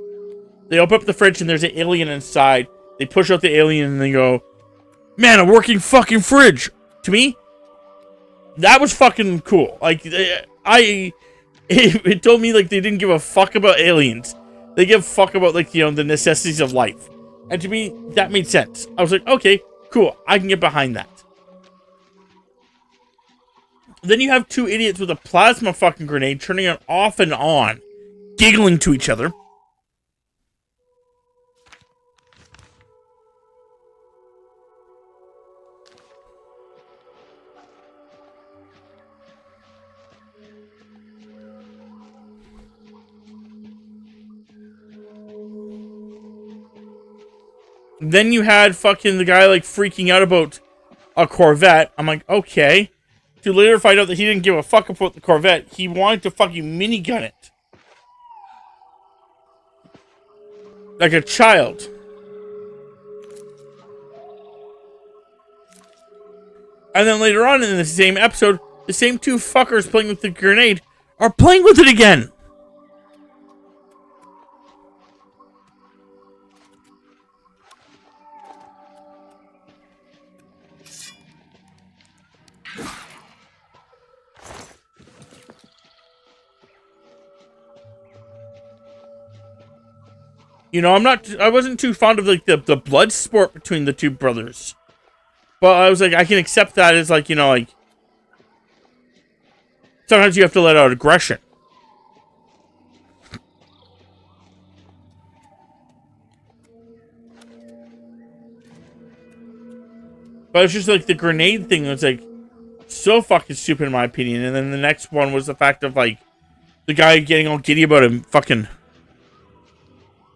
They open up the fridge and there's an alien inside. They push out the alien and they go, "Man, a working fucking fridge." To me, that was fucking cool. Like, it told me like they didn't give a fuck about aliens. They give a fuck about like, you know, the necessities of life. And to me, that made sense. I was like, okay, cool. I can get behind that. Then you have two idiots with a plasma fucking grenade turning it off and on, giggling to each other. Then you had fucking the guy like freaking out about a Corvette. I'm like, okay. To later find out that he didn't give a fuck about the Corvette. He wanted to fucking minigun it. Like a child. And then later on in the same episode, the same two fuckers playing with the grenade are playing with it again. You know, I wasn't too fond of like the blood sport between the two brothers. But I was like, I can accept that as like, you know, like sometimes you have to let out aggression. But it's just like the grenade thing was like so fucking stupid in my opinion. And then the next one was the fact of like the guy getting all giddy about him fucking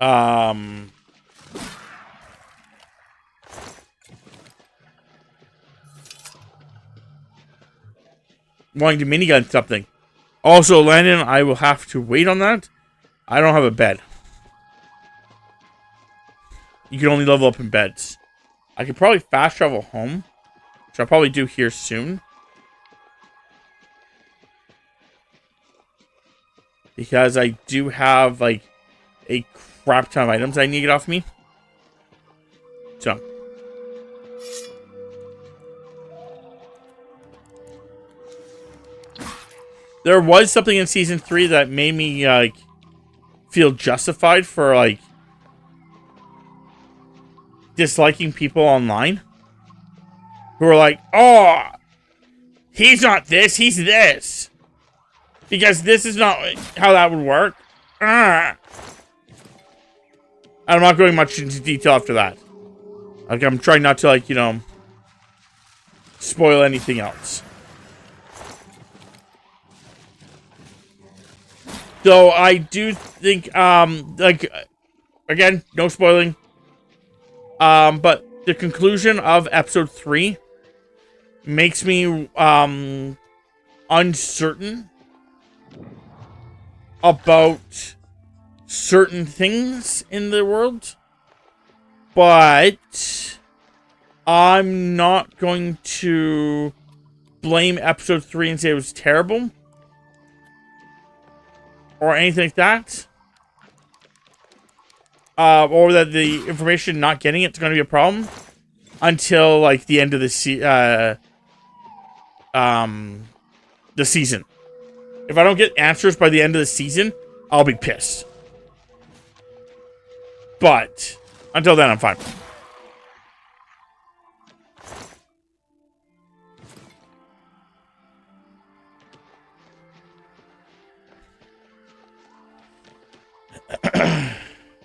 wanting to minigun something. Also, Landon, I will have to wait on that. I don't have a bed. You can only level up in beds. I could probably fast travel home, which I'll probably do here soon. Because I do have, like, a crap ton of items I need to get off me. So. There was something in Season 3 that made me, like, feel justified for, like, disliking people online. Who are like, oh, he's not this, he's this. Because this is not how that would work. I'm not going much into detail after that. Like, I'm trying not to, like, you know, spoil anything else. So, I do think, like, again, no spoiling. But the conclusion of episode 3 makes me, uncertain about certain things in the world, but I'm not going to blame episode 3 and say it was terrible or anything like that, or that the information not getting it's going to be a problem until like the end of the season. If I don't get answers by the end of the season, I'll be pissed. But until then, I'm fine.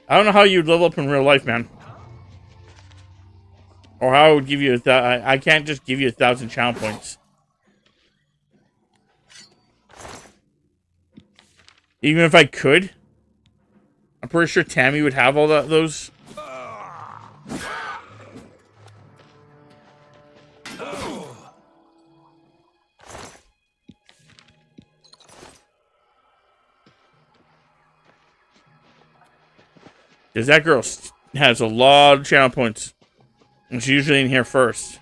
I don't know how you'd level up in real life, man. Or how I would give you I can't just give you 1,000 channel points. Even if I could, I'm pretty sure Tammy would have all those. Because that girl has a lot of channel points. And she's usually in here first.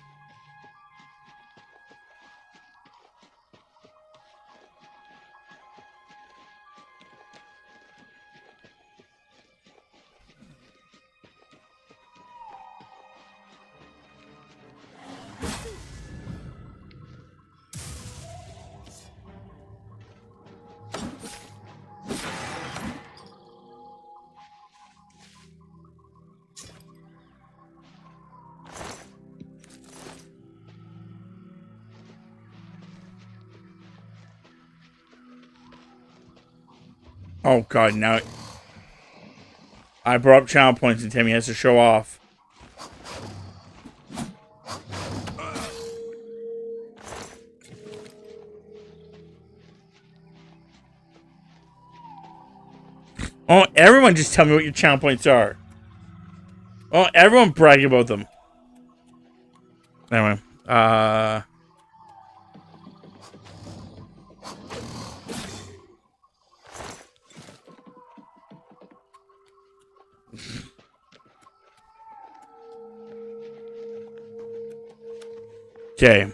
Oh god, now I brought up channel points and Tammy has to show off. Oh, everyone just tell me what your channel points are. Oh, everyone brag about them. Anyway, okay.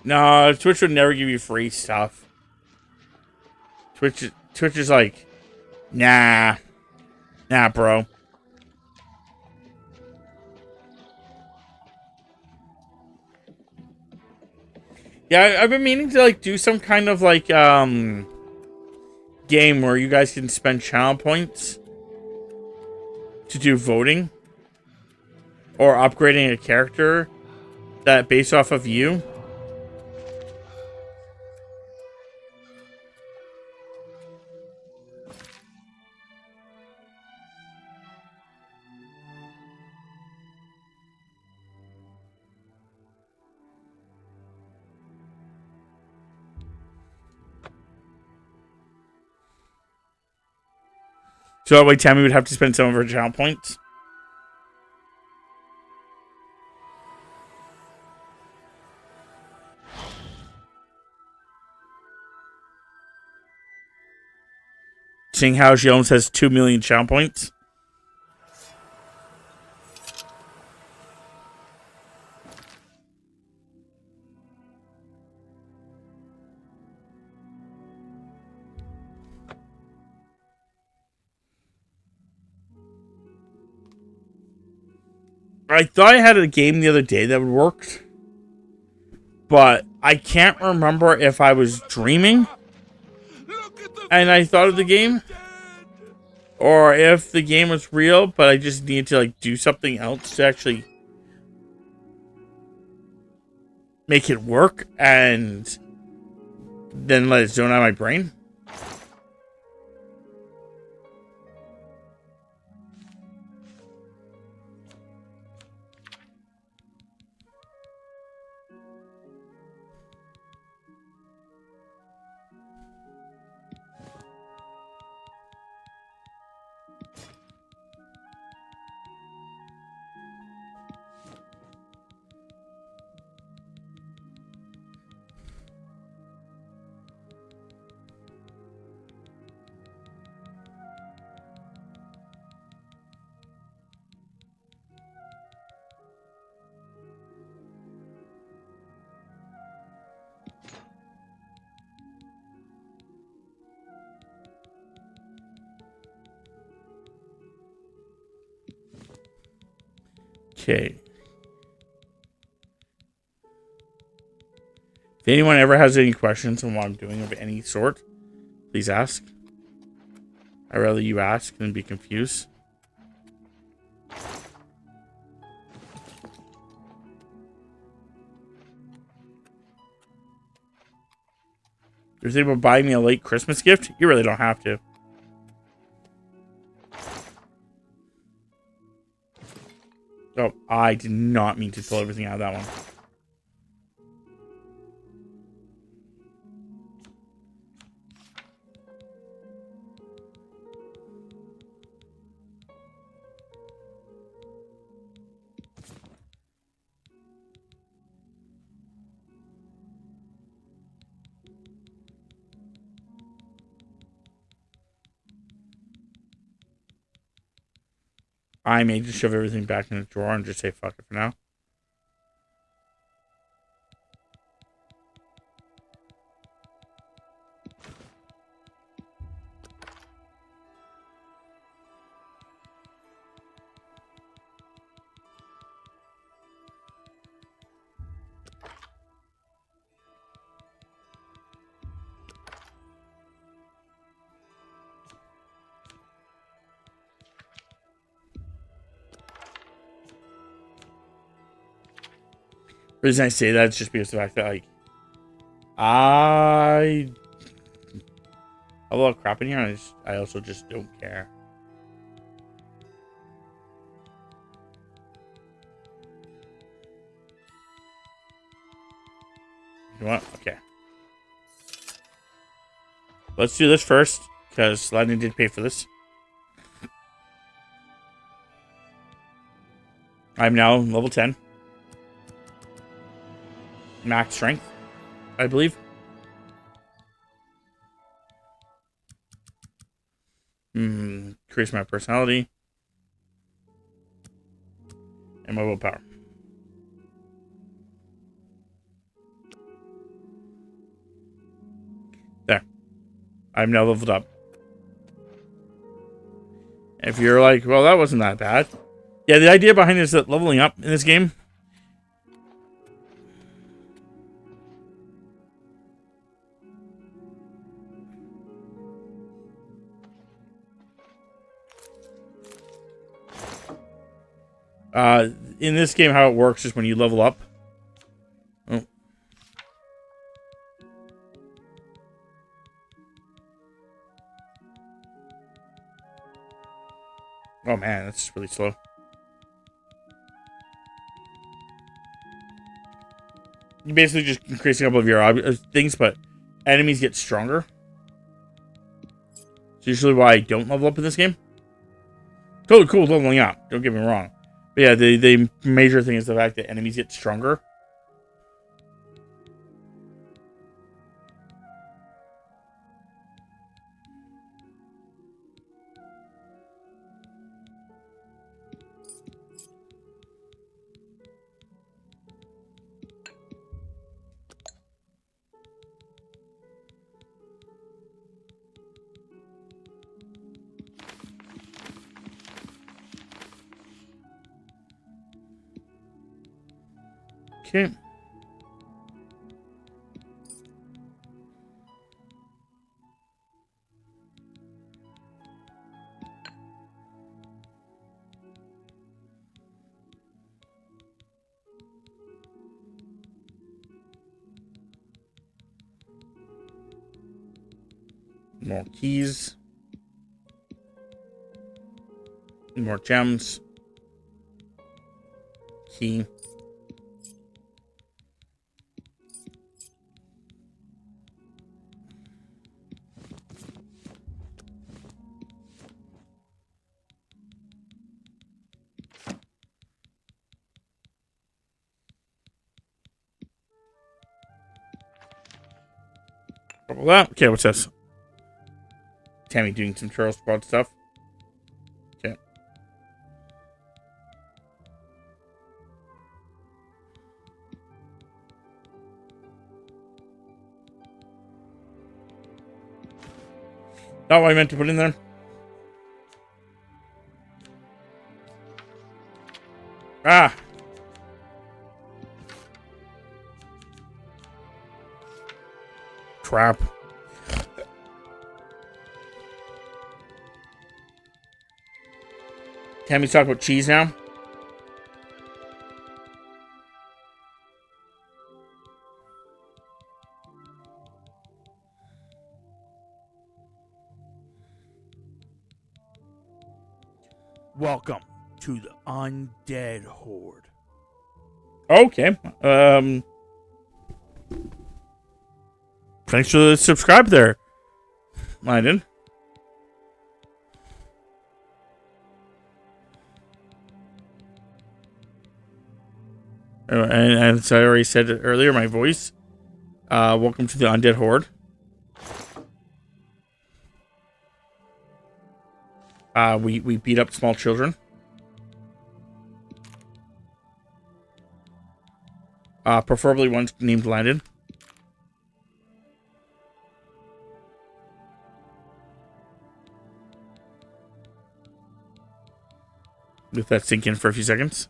No, Twitch would never give you free stuff. Twitch is like, nah, bro. Yeah, I've been meaning to like do some kind of like game where you guys can spend channel points to do voting or upgrading a character that based off of you. So that way Tammy would have to spend some of her channel points. Seeing how she almost has 2 million channel points. I thought I had a game the other day that would work, but I can't remember if I was dreaming and I thought of the game, or if the game was real, but I just needed to like do something else to actually make it work and then let it zone out my brain. Okay. If anyone ever has any questions on what I'm doing of any sort, please ask. I'd rather you ask than be confused. You're thinking about buying me a late Christmas gift? You really don't have to. Oh, I did not mean to pull everything out of that one. I may just shove everything back in the drawer and just say fuck it for now. The reason I say that is just because of the fact that, like, I have a lot of crap in here, and I also just don't care. You want? Okay. Let's do this first, because Lightning did pay for this. I'm now level 10. Max strength, I believe. Increase my personality. And my willpower. There. I'm now leveled up. If you're like, well, that wasn't that bad. Yeah, the idea behind it is that leveling up in this game in this game, how it works is when you level up. Oh. Oh man, that's really slow. You basically just increase a couple of your things, but enemies get stronger. It's usually why I don't level up in this game. Totally cool leveling up, don't get me wrong. But yeah, the major thing is the fact that enemies get stronger. Okay. More keys. More gems. Key. Okay, what's this? Tammy doing some Charles Squad stuff. Okay. Not what I meant to put in there. Ah! Crap. Tammy's talking about cheese now. Welcome to the Undead Horde. Okay. Thanks for the subscribe there, Landon. And as I already said earlier, my voice. Welcome to the Undead Horde. We beat up small children. Preferably one's named Landon. Let that sink in for a few seconds.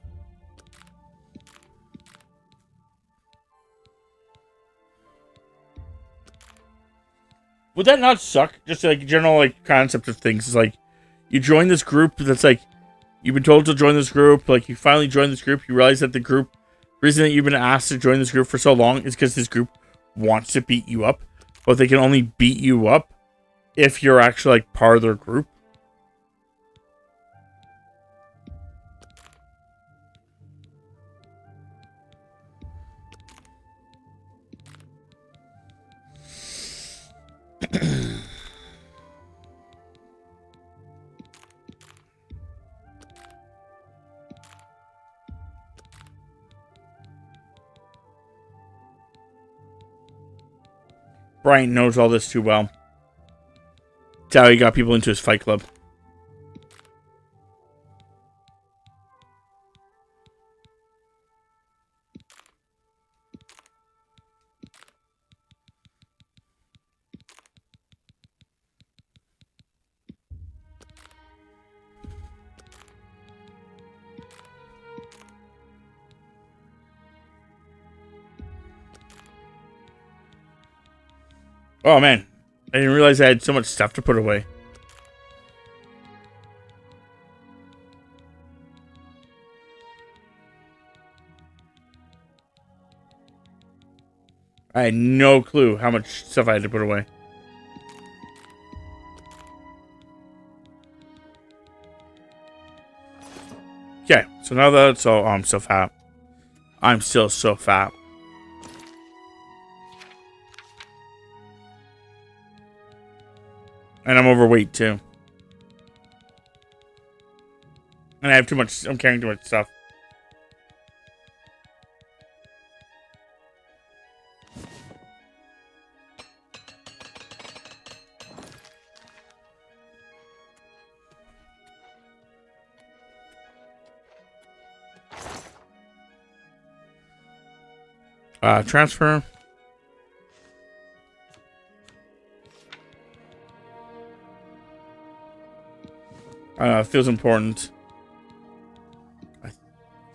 Would that not suck? Just like general like concept of things is like you join this group that's like you've been told to join this group, like you finally join this group, you realize that the reason that you've been asked to join this group for so long is because this group wants to beat you up, but they can only beat you up if you're actually like part of their group. Bryant knows all this too well. That's how he got people into his fight club. Oh man, I didn't realize I had so much stuff to put away. I had no clue how much stuff I had to put away. Okay, so now that's all. Oh, I'm so fat. I'm still so fat. And I'm overweight too. And I have too much. I'm carrying too much stuff. Transfer. It feels important.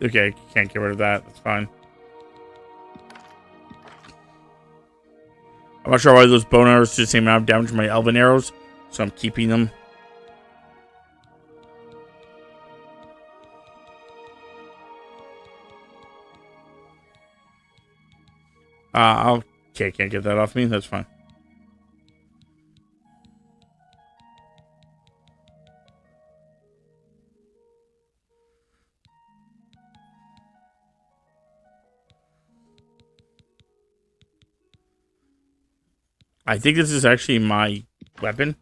Okay, can't get rid of that. That's fine. I'm not sure why those bone arrows do the same amount of damage to my elven arrows, so I'm keeping them. Okay, can't get that off me. That's fine. I think this is actually my weapon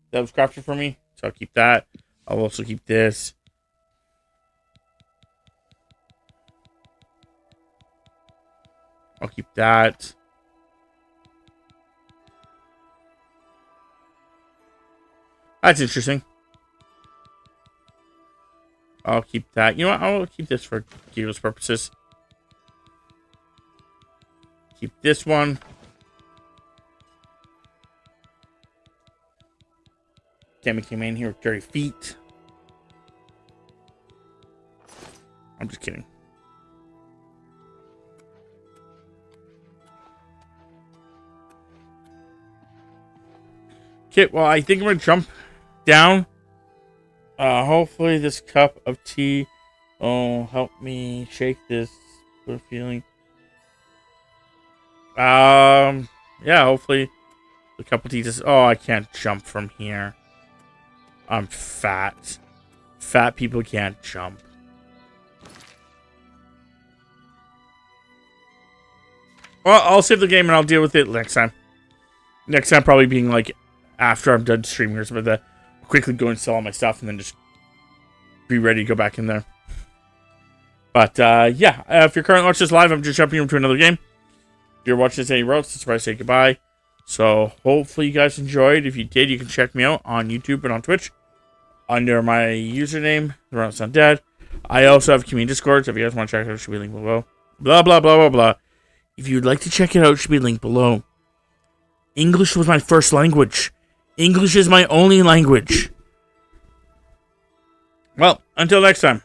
that was crafted for me, so I'll keep that. I'll also keep this. I'll keep that. That's interesting. I'll keep that. You know what? I'll keep this for Gigo's purposes. Keep this one. Tammy came in here with dirty feet. I'm just kidding. Okay, well, I think I'm going to jump down. Hopefully this cup of tea will help me shake this good feeling. Yeah, hopefully the cup of tea just... Oh, I can't jump from here. I'm fat. Fat people can't jump. Well, I'll save the game and I'll deal with it next time. Next time probably being like after I'm done streaming or something like that. I'll quickly go and sell all my stuff and then just be ready to go back in there. But yeah, if you're currently watching this live, I'm just jumping into another game. If you're watching this anywhere else, that's where I say goodbye. So hopefully you guys enjoyed. If you did, you can check me out on YouTube and on Twitch under my username, The Renaissance Undead. I also have a community Discord, so if you guys want to check it out, it should be linked below. Blah, blah, blah, blah, blah. If you'd like to check it out, it should be linked below. English was my first language. English is my only language. Well, until next time.